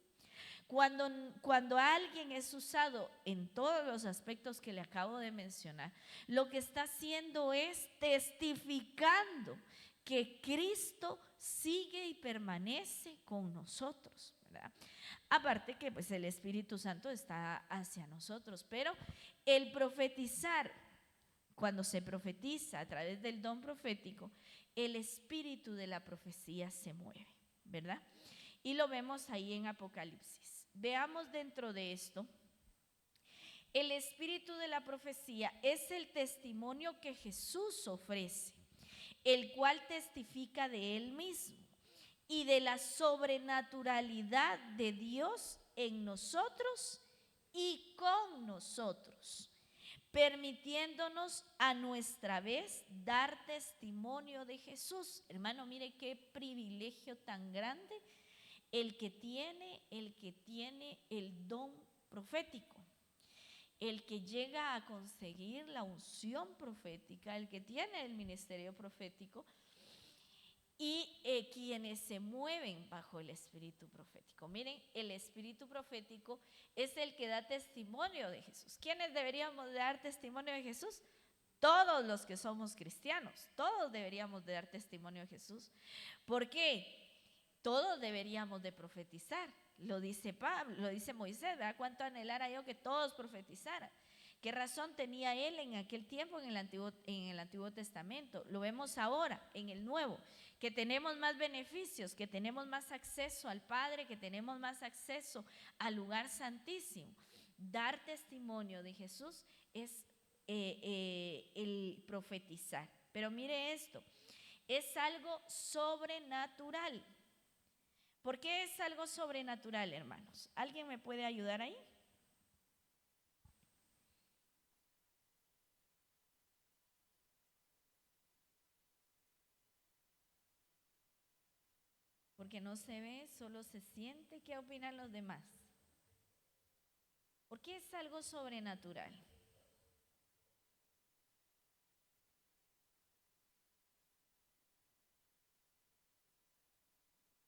Cuando alguien es usado en todos los aspectos que le acabo de mencionar, lo que está haciendo es testificando que Cristo sigue y permanece con nosotros, ¿verdad? Aparte que pues el Espíritu Santo está hacia nosotros, pero el profetizar, cuando se profetiza a través del don profético, el espíritu de la profecía se mueve, ¿verdad? Y lo vemos ahí en Apocalipsis. Veamos dentro de esto, el espíritu de la profecía es el testimonio que Jesús ofrece, el cual testifica de Él mismo y de la sobrenaturalidad de Dios en nosotros y con nosotros, permitiéndonos a nuestra vez dar testimonio de Jesús. Hermano, mire qué privilegio tan grande el que tiene el don profético, el que llega a conseguir la unción profética, el que tiene el ministerio profético, y quienes se mueven bajo el espíritu profético. Miren, el espíritu profético es el que da testimonio de Jesús. ¿Quiénes deberíamos dar testimonio de Jesús? Todos los que somos cristianos, todos deberíamos de dar testimonio de Jesús. ¿Por qué? Todos deberíamos de profetizar. Lo dice Pablo, lo dice Moisés, ¿verdad? Cuánto anhelara yo que todos profetizaran. ¿Qué razón tenía él en aquel tiempo en el Antiguo Testamento? Lo vemos ahora en el Nuevo, que tenemos más beneficios, que tenemos más acceso al Padre, que tenemos más acceso al lugar santísimo. Dar testimonio de Jesús es el profetizar. Pero mire esto, es algo sobrenatural. ¿Por qué es algo sobrenatural, hermanos? ¿Alguien me puede ayudar ahí? Porque no se ve, solo se siente. ¿Qué opinan los demás? ¿Por qué es algo sobrenatural?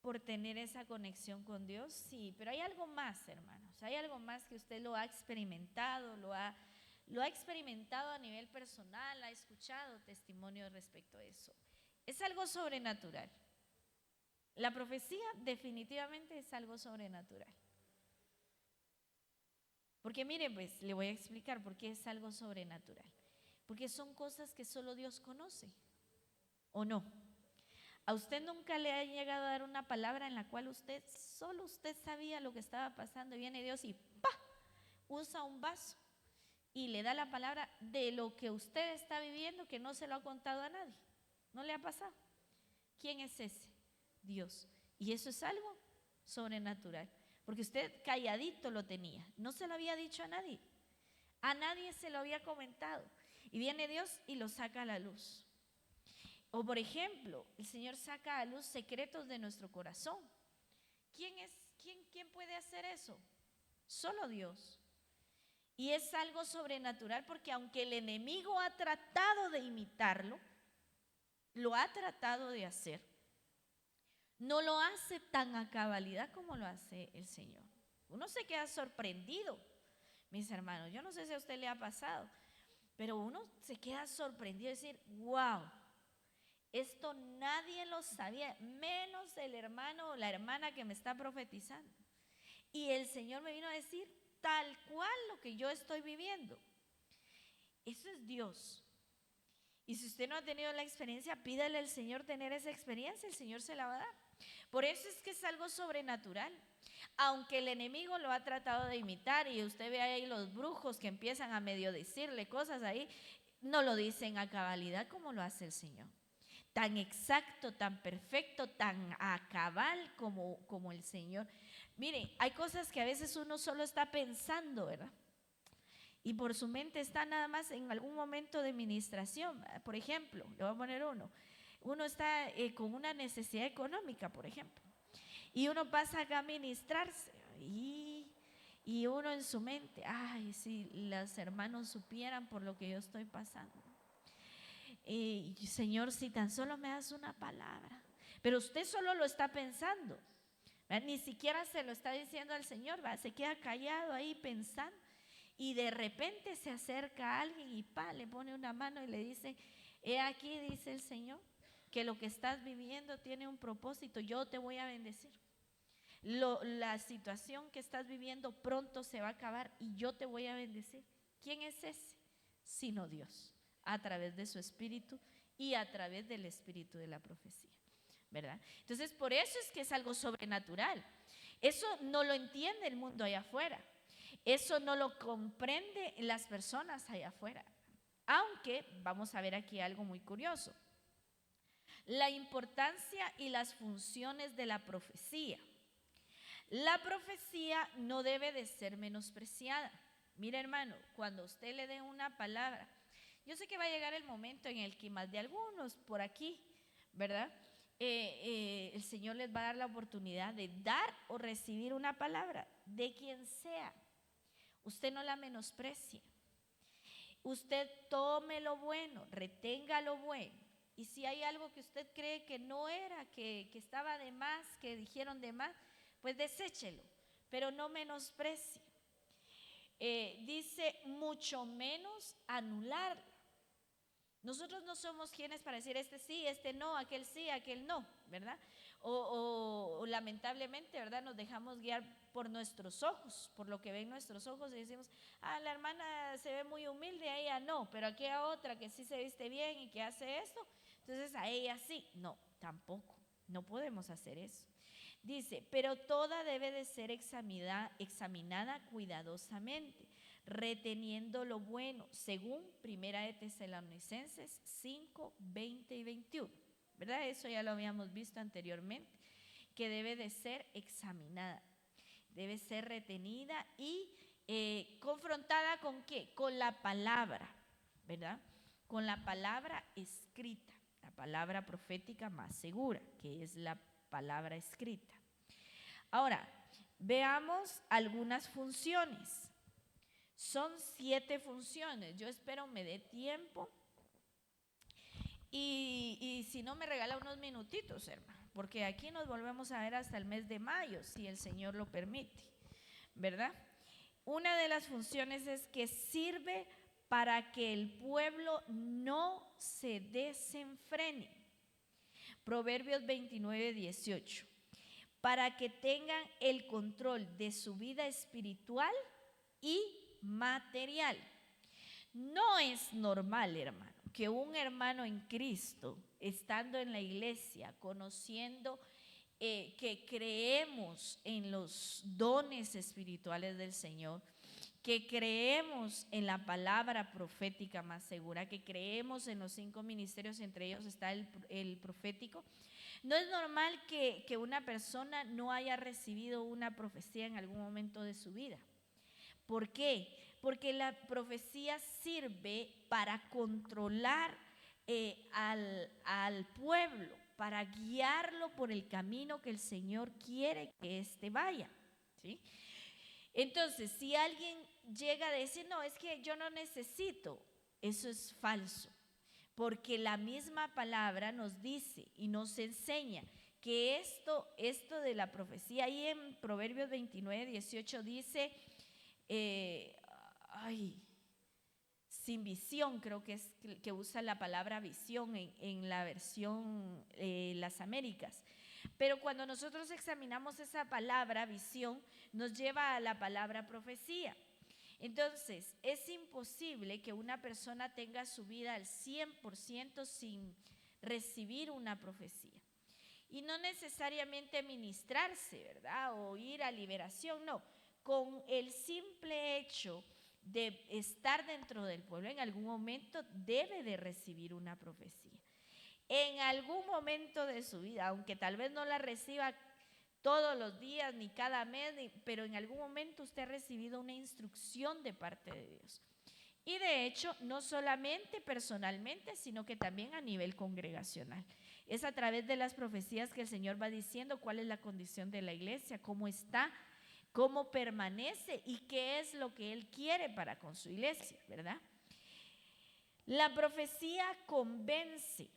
Por tener esa conexión con Dios, sí, pero hay algo más, hermanos, hay algo más que usted lo ha experimentado, lo ha experimentado a nivel personal, ha escuchado testimonio respecto a eso. Es algo sobrenatural. La profecía definitivamente es algo sobrenatural. Porque mire, pues le voy a explicar por qué es algo sobrenatural. porque son cosas que solo Dios conoce, ¿o no? ¿A usted nunca le ha llegado a dar una palabra en la cual solo usted sabía lo que estaba pasando y viene Dios y ¡pa! Usa un vaso y le da la palabra de lo que usted está viviendo que no se lo ha contado a nadie? ¿No le ha pasado? ¿Quién es ese? Dios. Y eso es algo sobrenatural, porque usted calladito lo tenía, no se lo había dicho a nadie se lo había comentado, y viene Dios y lo saca a la luz. O por ejemplo, el Señor saca a luz secretos de nuestro corazón. ¿Quién puede hacer eso? Solo Dios. Y es algo sobrenatural, porque aunque el enemigo ha tratado de imitarlo, lo ha tratado de hacer, no lo hace tan a cabalidad como lo hace el Señor. Uno se queda sorprendido, mis hermanos. Yo no sé si a usted le ha pasado, pero uno se queda sorprendido de decir, wow, esto nadie lo sabía, menos el hermano o la hermana que me está profetizando. Y el Señor me vino a decir tal cual lo que yo estoy viviendo. Eso es Dios. Y si usted no ha tenido la experiencia, pídale al Señor tener esa experiencia, el Señor se la va a dar. Por eso es que es algo sobrenatural. Aunque el enemigo lo ha tratado de imitar, y usted ve ahí los brujos que empiezan a medio decirle cosas ahí, no lo dicen a cabalidad como lo hace el Señor. Tan exacto, tan perfecto, tan a cabal como el Señor. Mire, hay cosas que a veces uno solo está pensando, ¿verdad? Y por su mente está nada más en algún momento de ministración. Por ejemplo, le voy a poner uno está con una necesidad económica, por ejemplo, y uno pasa acá a ministrarse y uno en su mente, ay, si los hermanos supieran por lo que yo estoy pasando. Señor, si tan solo me das una palabra. Pero usted solo lo está pensando, ¿verdad? Ni siquiera se lo está diciendo al Señor, ¿verdad? Se queda callado ahí pensando, y de repente se acerca a alguien y le pone una mano y le dice, he aquí, dice el Señor, que lo que estás viviendo tiene un propósito, yo te voy a bendecir. La situación que estás viviendo pronto se va a acabar y yo te voy a bendecir. ¿Quién es ese? Sino Dios, a través de su espíritu y a través del espíritu de la profecía, ¿verdad? Entonces, por eso es que es algo sobrenatural. Eso no lo entiende el mundo allá afuera, eso no lo comprende las personas allá afuera. Aunque vamos a ver aquí algo muy curioso: la importancia y las funciones de la profecía. La profecía no debe de ser menospreciada. Mira, hermano, cuando usted le dé una palabra, yo sé que va a llegar el momento en el que más de algunos por aquí, ¿verdad? El Señor les va a dar la oportunidad de dar o recibir una palabra de quien sea. Usted no la menosprecie. Usted tome lo bueno, retenga lo bueno. Y si hay algo que usted cree que no era, que estaba de más, que dijeron de más, pues deséchelo, pero no menosprecie. Dice mucho menos anular. Nosotros no somos quienes para decir este sí, este no, aquel sí, aquel no, ¿verdad? O lamentablemente, ¿verdad? Nos dejamos guiar por nuestros ojos, por lo que ven nuestros ojos, y decimos, la hermana se ve muy humilde, a ella no, pero aquí a otra que sí se viste bien y que hace esto, entonces a ella sí. No, tampoco, no podemos hacer eso. Dice, pero toda debe de ser examinada cuidadosamente, reteniendo lo bueno, según 1 Tesalonicenses 5, 20 y 21, ¿verdad? Eso ya lo habíamos visto anteriormente, que debe de ser examinada, debe ser retenida y confrontada ¿con qué? Con la palabra, ¿verdad? Con la palabra escrita, la palabra profética más segura, que es la palabra escrita. Ahora, veamos algunas funciones. Son 7 funciones. Yo espero me dé tiempo. Y si no, me regala unos minutitos, hermano, porque aquí nos volvemos a ver hasta el mes de mayo, si el Señor lo permite, ¿verdad? Una de las funciones es que sirve para que el pueblo no se desenfrene. Proverbios 29, 18. Para que tengan el control de su vida espiritual y material. No es normal, hermano, que un hermano en Cristo, estando en la iglesia, conociendo que creemos en los dones espirituales del Señor, que creemos en la palabra profética más segura, que creemos en los 5 ministerios, entre ellos está el profético. No es normal que una persona no haya recibido una profecía en algún momento de su vida. ¿Por qué? Porque la profecía sirve para controlar al pueblo, para guiarlo por el camino que el Señor quiere que éste vaya, ¿sí? Entonces, si alguien llega a decir, no, es que yo no necesito, eso es falso, porque la misma palabra nos dice y nos enseña que esto de la profecía, ahí en Proverbios 29, 18 dice, sin visión, creo que es que usa la palabra visión en la versión Las Américas. Pero cuando nosotros examinamos esa palabra visión, nos lleva a la palabra profecía. Entonces, es imposible que una persona tenga su vida al 100% sin recibir una profecía. Y no necesariamente ministrarse, ¿verdad? O ir a liberación, no. Con el simple hecho de estar dentro del pueblo, en algún momento debe de recibir una profecía. En algún momento de su vida, aunque tal vez no la reciba todos los días ni cada mes, pero en algún momento usted ha recibido una instrucción de parte de Dios. Y de hecho, no solamente personalmente, sino que también a nivel congregacional. Es a través de las profecías que el Señor va diciendo cuál es la condición de la iglesia, cómo está, cómo permanece y qué es lo que Él quiere para con su iglesia, ¿verdad? La profecía convence,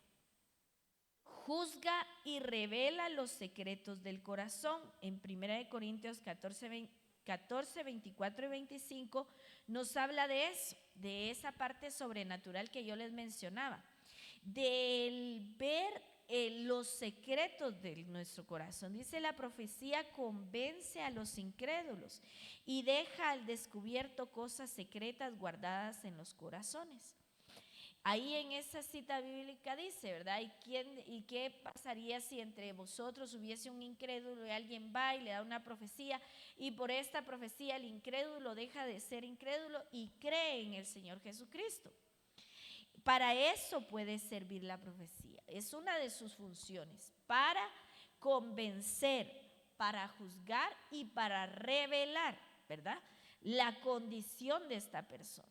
juzga y revela los secretos del corazón. En 1 Corintios 14, 24 y 25 nos habla de eso, de esa parte sobrenatural que yo les mencionaba, del ver los secretos de nuestro corazón. Dice, la profecía convence a los incrédulos y deja al descubierto cosas secretas guardadas en los corazones. Ahí en esa cita bíblica dice, ¿verdad? ¿Y qué pasaría si entre vosotros hubiese un incrédulo y alguien va y le da una profecía y por esta profecía el incrédulo deja de ser incrédulo y cree en el Señor Jesucristo? Para eso puede servir la profecía. Es una de sus funciones, para convencer, para juzgar y para revelar, ¿verdad? La condición de esta persona.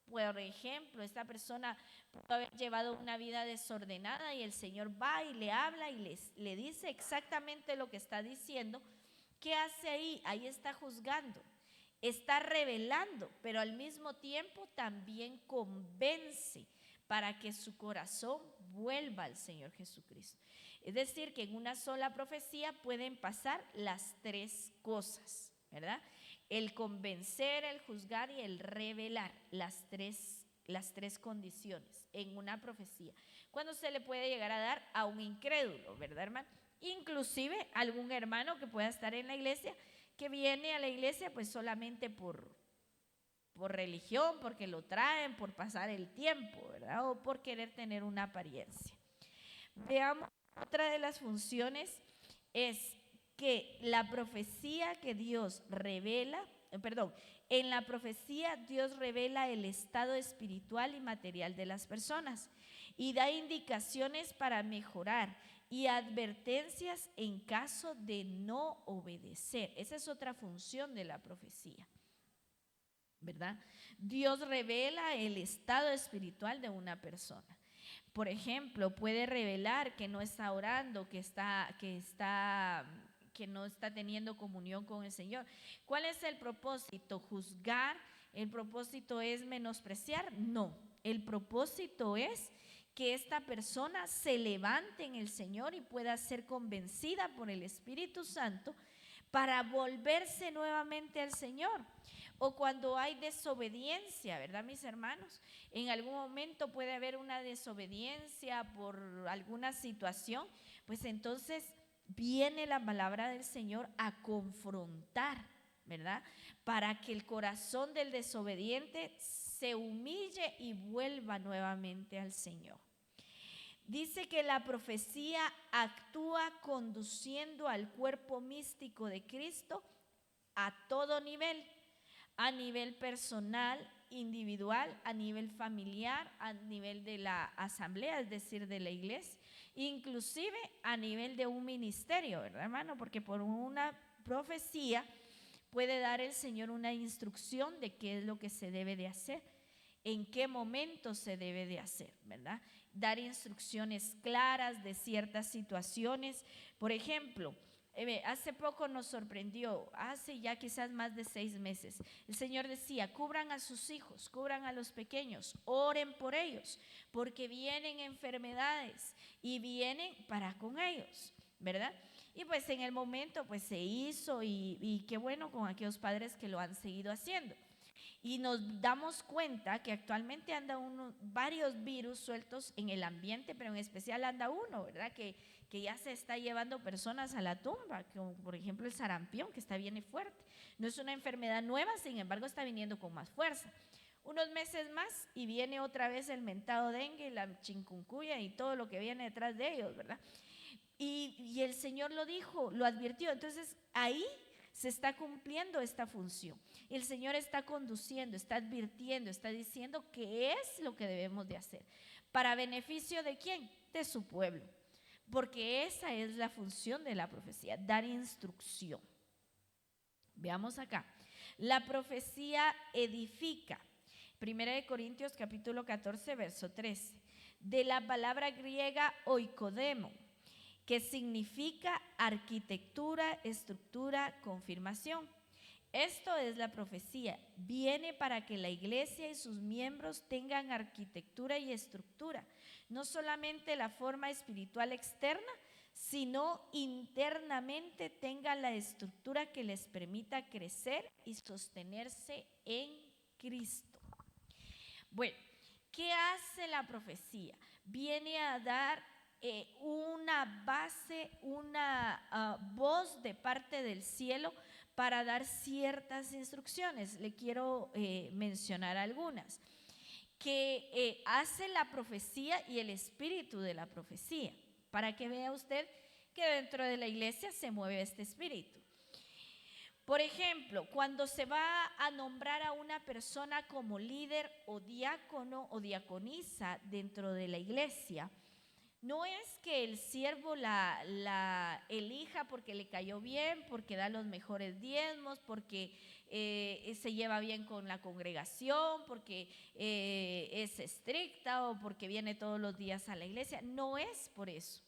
Por ejemplo, esta persona puede haber llevado una vida desordenada y el Señor va y le habla y le dice exactamente lo que está diciendo. ¿Qué hace ahí? Ahí está juzgando, está revelando, pero al mismo tiempo también convence para que su corazón vuelva al Señor Jesucristo. Es decir, que en una sola profecía pueden pasar las tres cosas, ¿verdad? El convencer, el juzgar y el revelar, las tres condiciones en una profecía. ¿Cuándo se le puede llegar a dar a un incrédulo, verdad, hermano? Inclusive algún hermano que pueda estar en la iglesia, que viene a la iglesia pues solamente por religión, porque lo traen, por pasar el tiempo, ¿verdad? O por querer tener una apariencia. Veamos, otra de las funciones es que la profecía que Dios revela, en la profecía Dios revela el estado espiritual y material de las personas y da indicaciones para mejorar y advertencias en caso de no obedecer. Esa es otra función de la profecía, ¿verdad? Dios revela el estado espiritual de una persona. Por ejemplo, puede revelar que no está orando, que no está teniendo comunión con el Señor. ¿Cuál es el propósito? ¿Juzgar? ¿El propósito es menospreciar? No, el propósito es que esta persona se levante en el Señor y pueda ser convencida por el Espíritu Santo para volverse nuevamente al Señor. O cuando hay desobediencia, ¿verdad, mis hermanos? En algún momento puede haber una desobediencia por alguna situación, pues entonces viene la palabra del Señor a confrontar, ¿verdad? Para que el corazón del desobediente se humille y vuelva nuevamente al Señor. Dice que la profecía actúa conduciendo al cuerpo místico de Cristo a todo nivel, a nivel personal, individual, a nivel familiar, a nivel de la asamblea, es decir, de la iglesia, inclusive a nivel de un ministerio, ¿verdad, hermano? Porque por una profecía puede dar el Señor una instrucción de qué es lo que se debe de hacer, en qué momento se debe de hacer, ¿verdad? Dar instrucciones claras de ciertas situaciones. Por ejemplo, hace poco nos sorprendió, hace ya quizás más de 6 meses, el Señor decía: cubran a sus hijos, cubran a los pequeños, oren por ellos, porque vienen enfermedades y vienen para con ellos, ¿verdad? Y pues en el momento pues se hizo y qué bueno con aquellos padres que lo han seguido haciendo. Y nos damos cuenta que actualmente anda varios virus sueltos en el ambiente, pero en especial anda uno, ¿verdad? Que ya se está llevando personas a la tumba, como por ejemplo el sarampión, que viene fuerte. No es una enfermedad nueva, sin embargo está viniendo con más fuerza. Unos meses más y viene otra vez el mentado dengue, la chikungunya y todo lo que viene detrás de ellos, ¿verdad? Y el Señor lo dijo, lo advirtió. Entonces ahí se está cumpliendo esta función. El Señor está conduciendo, está advirtiendo, está diciendo qué es lo que debemos de hacer. ¿Para beneficio de quién? De su pueblo. Porque esa es la función de la profecía, dar instrucción. Veamos acá. La profecía edifica. 1 Corintios capítulo 14, verso 13. De la palabra griega oikodemo, que significa arquitectura, estructura, confirmación. Esto es la profecía. Viene para que la iglesia y sus miembros tengan arquitectura y estructura. No solamente la forma espiritual externa, sino internamente tengan la estructura que les permita crecer y sostenerse en Cristo. Bueno, ¿qué hace la profecía? Viene a dar una base, una voz de parte del cielo para dar ciertas instrucciones. Le quiero mencionar algunas que hace la profecía y el espíritu de la profecía, para que vea usted que dentro de la iglesia se mueve este espíritu. Por ejemplo, cuando se va a nombrar a una persona como líder o diácono o diaconisa dentro de la iglesia, no es que el siervo la elija porque le cayó bien, porque da los mejores diezmos, porque se lleva bien con la congregación, porque es estricta o porque viene todos los días a la iglesia. No es por eso.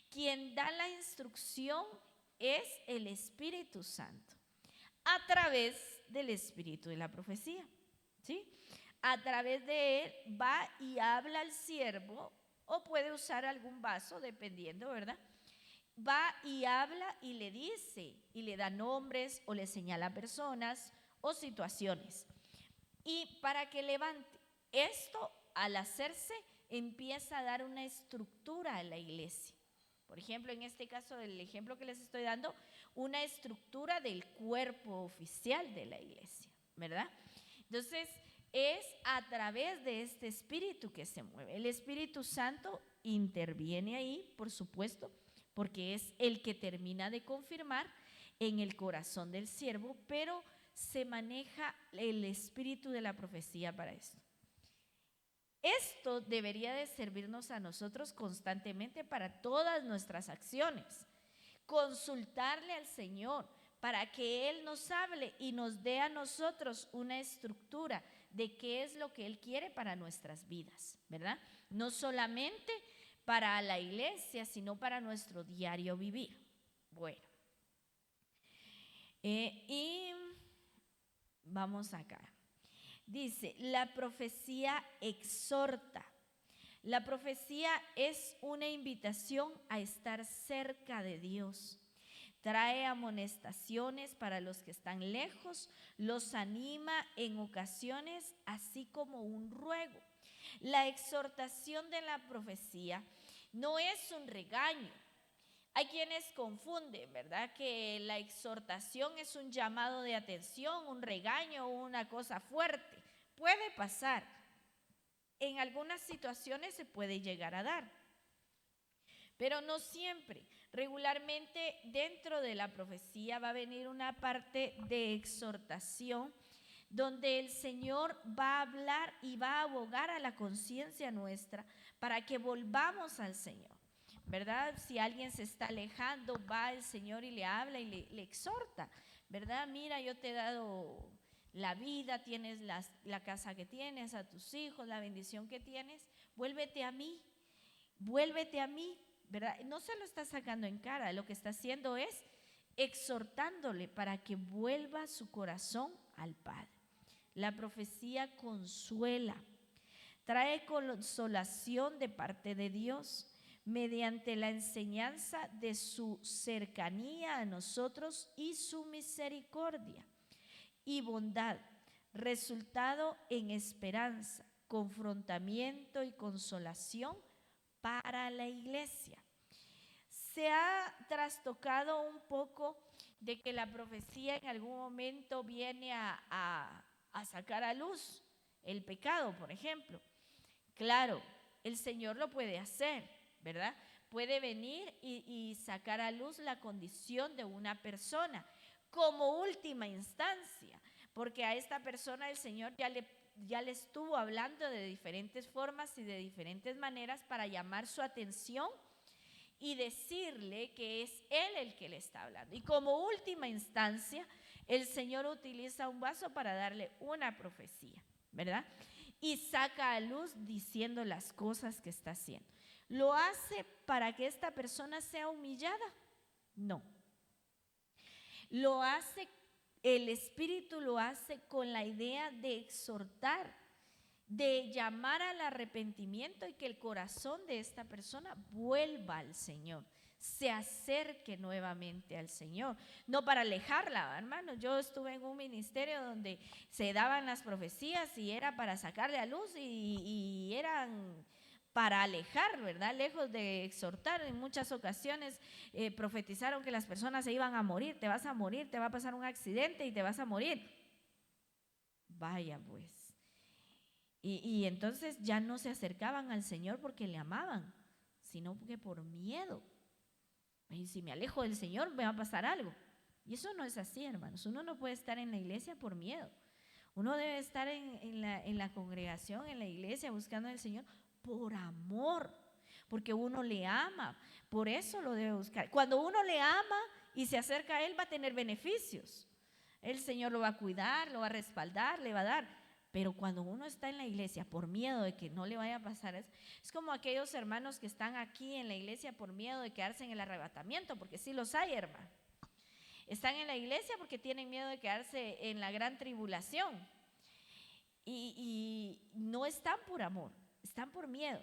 Quien da la instrucción es el Espíritu Santo, a través del espíritu de la profecía, ¿sí? A través de él va y habla al siervo, o puede usar algún vaso, dependiendo, ¿verdad? Va y habla y le dice, y le da nombres o le señala personas o situaciones. Y para que levante esto, al hacerse, empieza a dar una estructura a la iglesia. Por ejemplo, en este caso, el ejemplo que les estoy dando, una estructura del cuerpo oficial de la iglesia, ¿verdad? Entonces, es a través de este espíritu que se mueve. El Espíritu Santo interviene ahí, por supuesto, porque es el que termina de confirmar en el corazón del siervo, pero se maneja el espíritu de la profecía para esto. Esto debería de servirnos a nosotros constantemente para todas nuestras acciones. Consultarle al Señor para que Él nos hable y nos dé a nosotros una estructura de qué es lo que Él quiere para nuestras vidas, ¿verdad? No solamente para la iglesia, sino para nuestro diario vivir. Bueno, y vamos acá. Dice, la profecía exhorta. La profecía es una invitación a estar cerca de Dios. Trae amonestaciones para los que están lejos, los anima en ocasiones, así como un ruego. La exhortación de la profecía no es un regaño. Hay quienes confunden, ¿verdad? Que la exhortación es un llamado de atención, un regaño, una cosa fuerte. puede pasar. En algunas situaciones se puede llegar a dar, pero no siempre. Regularmente dentro de la profecía va a venir una parte de exhortación donde el Señor va a hablar y va a abogar a la conciencia nuestra para que volvamos al Señor, ¿verdad? Si alguien se está alejando, va el Señor y le habla y le exhorta, ¿verdad? Mira, yo te he dado la vida, tienes la casa que tienes, a tus hijos, la bendición que tienes, vuélvete a mí, ¿verdad? No se lo está sacando en cara, lo que está haciendo es exhortándole para que vuelva su corazón al Padre. La profecía consuela, trae consolación de parte de Dios mediante la enseñanza de su cercanía a nosotros y su misericordia y bondad, resultado en esperanza, confrontamiento y consolación para la iglesia. Se ha trastocado un poco de que la profecía en algún momento viene a sacar a luz el pecado, por ejemplo. Claro, el Señor lo puede hacer, ¿verdad? Puede venir y sacar a luz la condición de una persona como última instancia, porque a esta persona el Señor ya le estuvo hablando de diferentes formas y de diferentes maneras para llamar su atención y decirle que es Él el que le está hablando. Y como última instancia, el Señor utiliza un vaso para darle una profecía, ¿verdad? Y saca a luz diciendo las cosas que está haciendo. ¿Lo hace para que esta persona sea humillada? No. El Espíritu lo hace con la idea de exhortar, de llamar al arrepentimiento y que el corazón de esta persona vuelva al Señor, se acerque nuevamente al Señor, no para alejarla, hermano. Yo estuve en un ministerio donde se daban las profecías y era para sacarle a luz y eran para alejar, ¿verdad? Lejos de exhortar. En muchas ocasiones profetizaron que las personas se iban a morir, te vas a morir, te va a pasar un accidente y te vas a morir. Vaya pues. Y entonces ya no se acercaban al Señor porque le amaban, sino que por miedo. Y si me alejo del Señor me va a pasar algo. Y eso no es así, hermanos. Uno no puede estar en la iglesia por miedo. Uno debe estar en la congregación, en la iglesia, buscando al Señor por amor, porque uno le ama. Por eso lo debe buscar. Cuando uno le ama y se acerca a Él, va a tener beneficios. El Señor lo va a cuidar, lo va a respaldar, le va a dar. Pero cuando uno está en la iglesia por miedo de que no le vaya a pasar eso, es como aquellos hermanos que están aquí en la iglesia por miedo de quedarse en el arrebatamiento, porque sí los hay, hermano. Están en la iglesia porque tienen miedo de quedarse en la gran tribulación. Y no están por amor, están por miedo.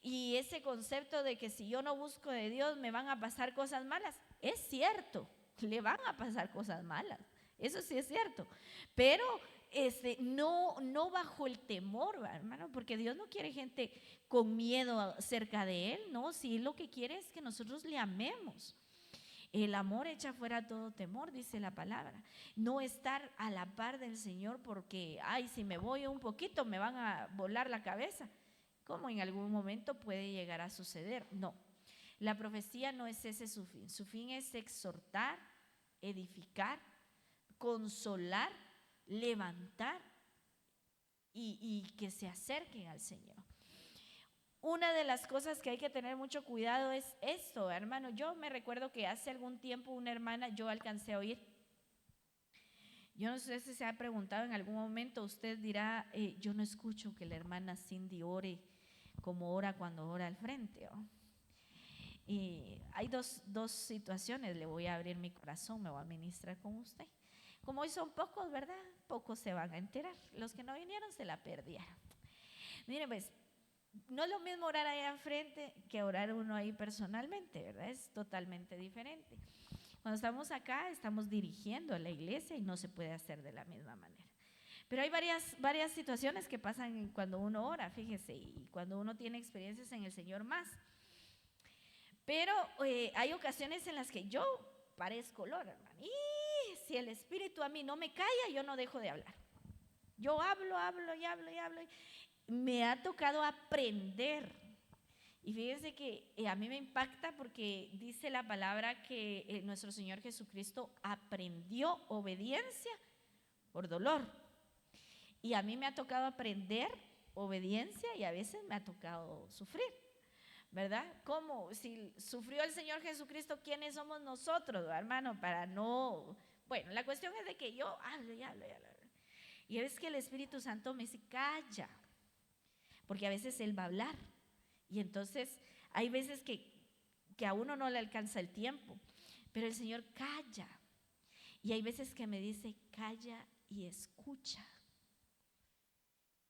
Y ese concepto de que si yo no busco de Dios me van a pasar cosas malas, es cierto, le van a pasar cosas malas, eso sí es cierto, pero no bajo el temor, hermano, porque Dios no quiere gente con miedo cerca de Él, no, sí, lo que quiere es que nosotros le amemos. El amor echa fuera todo temor, dice la palabra. No estar a la par del Señor porque, ay, si me voy un poquito me van a volar la cabeza, como en algún momento puede llegar a suceder. No, la profecía no es ese su fin. Su fin es exhortar, edificar, consolar, levantar y que se acerquen al Señor. Una de las cosas que hay que tener mucho cuidado es esto, hermano. Yo me recuerdo que hace algún tiempo una hermana, yo alcancé a oír, yo no sé si se ha preguntado en algún momento, usted dirá, yo no escucho que la hermana Cindy ore como ora cuando ora al frente, ¿oh? Y hay dos situaciones, le voy a abrir mi corazón, me voy a ministrar con usted. Como hoy son pocos, ¿verdad? Pocos se van a enterar. Los que no vinieron se la perdieron. Miren, pues, no es lo mismo orar allá enfrente que orar uno ahí personalmente, ¿verdad? Es totalmente diferente. Cuando estamos acá, estamos dirigiendo a la iglesia y no se puede hacer de la misma manera. Pero hay varias situaciones que pasan cuando uno ora, fíjese, y cuando uno tiene experiencias en el Señor más. Pero hay ocasiones en las que yo parezco loro, hermano. Y si el Espíritu a mí no me calla, yo no dejo de hablar. Yo hablo, hablo y hablo y hablo. Me ha tocado aprender. Y fíjense que a mí me impacta porque dice la palabra que nuestro Señor Jesucristo aprendió obediencia por dolor. Y a mí me ha tocado aprender obediencia y a veces me ha tocado sufrir, ¿verdad? ¿Cómo? Si sufrió el Señor Jesucristo, ¿quiénes somos nosotros, hermano? Para no... Bueno, la cuestión es de que yo hablo y hablo y hablo. Y es que el Espíritu Santo me dice, calla, porque a veces Él va a hablar. Y entonces hay veces que a uno no le alcanza el tiempo, pero el Señor calla. Y hay veces que me dice, calla y escucha.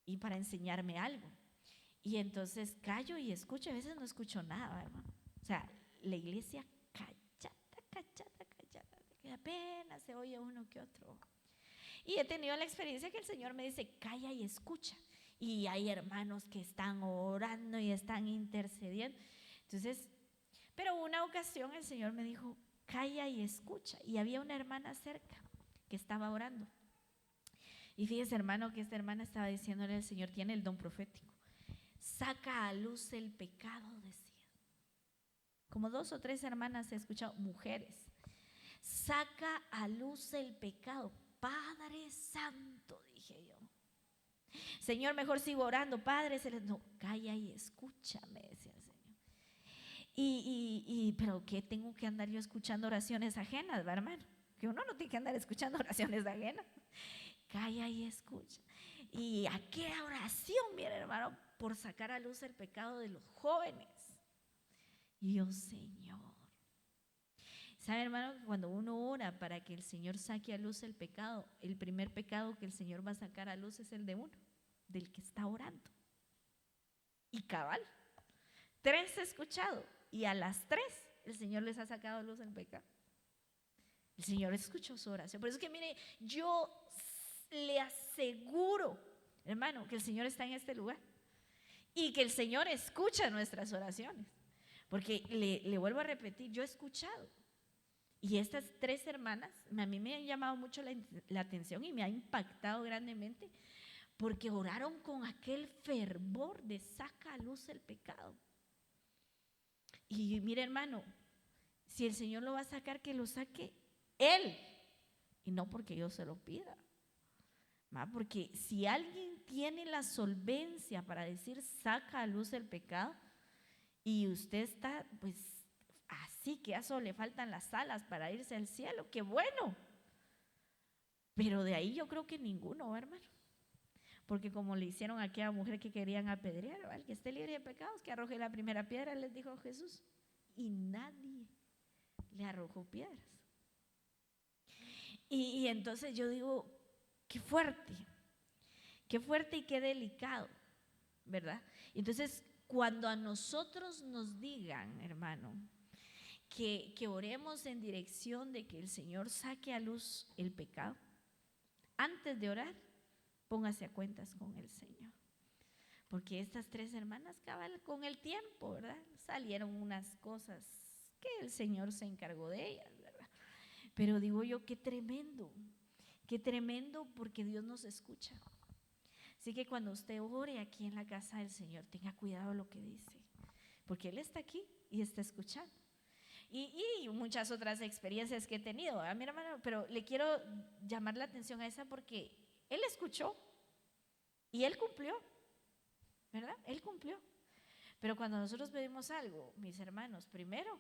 Y para enseñarme algo. Y entonces callo y escucho. A veces no escucho nada, hermano. O sea, la iglesia callada, que apenas se oye uno que otro. Y he tenido la experiencia que el Señor me dice, calla y escucha. Y hay hermanos que están orando y están intercediendo. Entonces, pero una ocasión el Señor me dijo, calla y escucha. Y había una hermana cerca que estaba orando. Y fíjese, hermano, que esta hermana estaba diciéndole al Señor, tiene el don profético. Saca a luz el pecado, decía. Como 2 o 3 hermanas he escuchado, mujeres. Saca a luz el pecado. Padre Santo, dije yo. Señor, mejor sigo orando. Padre Celestial, no, calla y escúchame, decía el Señor. Pero ¿qué tengo que andar yo escuchando oraciones ajenas, ¿verdad, hermano? Que uno no tiene que andar escuchando oraciones ajenas. Calla y escucha. ¿Y a qué oración, mire, hermano? Por sacar a luz el pecado de los jóvenes. Y yo, Señor. ¿Sabe, hermano, que cuando uno ora para que el Señor saque a luz el pecado, el primer pecado que el Señor va a sacar a luz es el de uno, del que está orando? Y cabal, 3 he escuchado y a las 3 el Señor les ha sacado a luz el pecado. El Señor escuchó su oración. Por eso es que mire, yo le aseguro, hermano, que el Señor está en este lugar y que el Señor escucha nuestras oraciones. Porque le vuelvo a repetir, yo he escuchado. Y estas 3 hermanas, a mí me han llamado mucho la atención y me ha impactado grandemente porque oraron con aquel fervor de saca a luz el pecado. Y mire, hermano, si el Señor lo va a sacar, que lo saque Él y no porque yo se lo pida. Porque si alguien tiene la solvencia para decir saca a luz el pecado y usted está pues así que a eso le faltan las alas para irse al cielo, qué bueno. Pero de ahí yo creo que ninguno, hermano. Porque como le hicieron a aquella mujer que querían apedrear, el que esté libre de pecados, que arroje la primera piedra, les dijo Jesús. Y nadie le arrojó piedras. Y entonces yo digo, qué fuerte y qué delicado, ¿verdad? Entonces, cuando a nosotros nos digan, hermano, que oremos en dirección de que el Señor saque a luz el pecado, antes de orar, póngase a cuentas con el Señor. Porque estas 3 hermanas, cabal, con el tiempo, ¿verdad? Salieron unas cosas que el Señor se encargó de ellas, ¿verdad? Pero digo yo, qué tremendo porque Dios nos escucha. Así que cuando usted ore aquí en la casa del Señor, tenga cuidado lo que dice, porque Él está aquí y está escuchando. Y muchas otras experiencias que he tenido, a mi hermano, pero le quiero llamar la atención a esa porque Él escuchó y Él cumplió, ¿verdad? Él cumplió. Pero cuando nosotros pedimos algo, mis hermanos, primero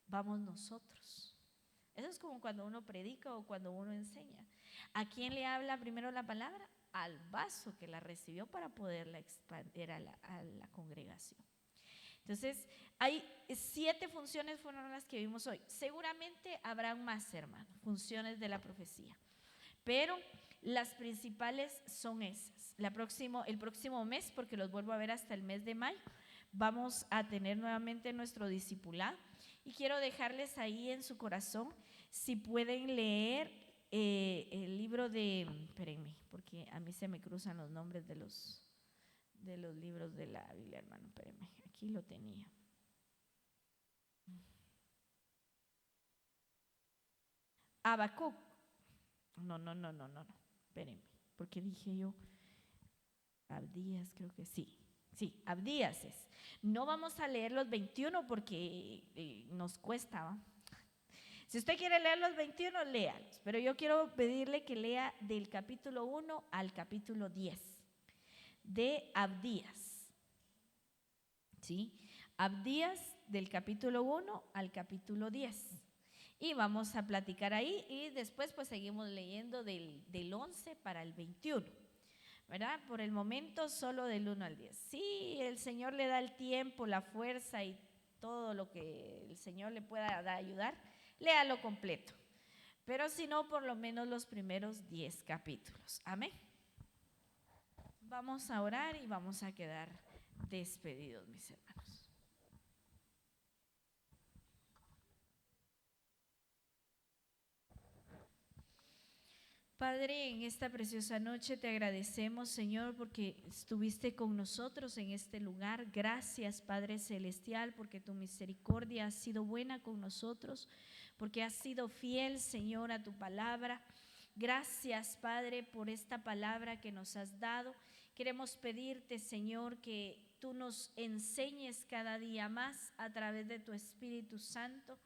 vamos nosotros. Eso es como cuando uno predica o cuando uno enseña. ¿A quién le habla primero la palabra? Al vaso que la recibió para poderla expandir a la congregación. Entonces, hay 7 funciones fueron las que vimos hoy. Seguramente habrán más, hermano, funciones de la profecía. Pero las principales son esas. El próximo mes, porque los vuelvo a ver hasta el mes de mayo, vamos a tener nuevamente nuestro discipulado. Y quiero dejarles ahí en su corazón, si pueden leer el libro de, espérenme, porque a mí se me cruzan los nombres de los libros de la Biblia, hermano, espérenme, aquí lo tenía. Habacuc. No, espérenme, porque dije yo Abdías, creo que sí. Sí, Abdías es. No vamos a leer los 21 porque nos cuesta, ¿va? Si usted quiere leer los 21, léalos. Pero yo quiero pedirle que lea del capítulo 1 al capítulo 10 de Abdías. ¿Sí? Abdías del capítulo 1 al capítulo 10. Y vamos a platicar ahí y después pues seguimos leyendo del 11 para el 21. ¿Verdad? Por el momento solo del 1 al 10. Sí, el Señor le da el tiempo, la fuerza y todo lo que el Señor le pueda ayudar, léalo completo. Pero si no, por lo menos los primeros 10 capítulos. Amén. Vamos a orar y vamos a quedar despedidos, mis hermanos. Padre, en esta preciosa noche te agradecemos, Señor, porque estuviste con nosotros en este lugar. Gracias, Padre Celestial, porque tu misericordia ha sido buena con nosotros, porque has sido fiel, Señor, a tu palabra. Gracias, Padre, por esta palabra que nos has dado. Queremos pedirte, Señor, que tú nos enseñes cada día más a través de tu Espíritu Santo.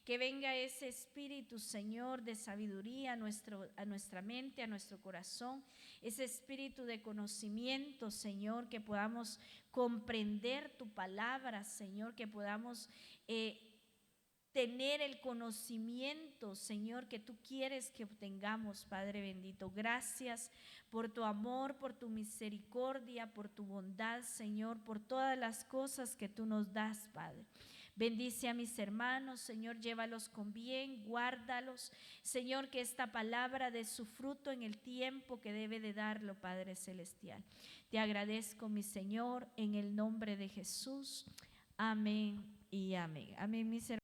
Que venga ese espíritu, Señor, de sabiduría a nuestra mente, a nuestro corazón. Ese espíritu de conocimiento, Señor, que podamos comprender tu palabra, Señor, que podamos tener el conocimiento, Señor, que tú quieres que obtengamos, Padre bendito. Gracias por tu amor, por tu misericordia, por tu bondad, Señor, por todas las cosas que tú nos das, Padre. Bendice a mis hermanos, Señor, llévalos con bien, guárdalos. Señor, que esta palabra dé su fruto en el tiempo que debe de darlo, Padre Celestial. Te agradezco, mi Señor, en el nombre de Jesús. Amén y amén. Amén, mis hermanos.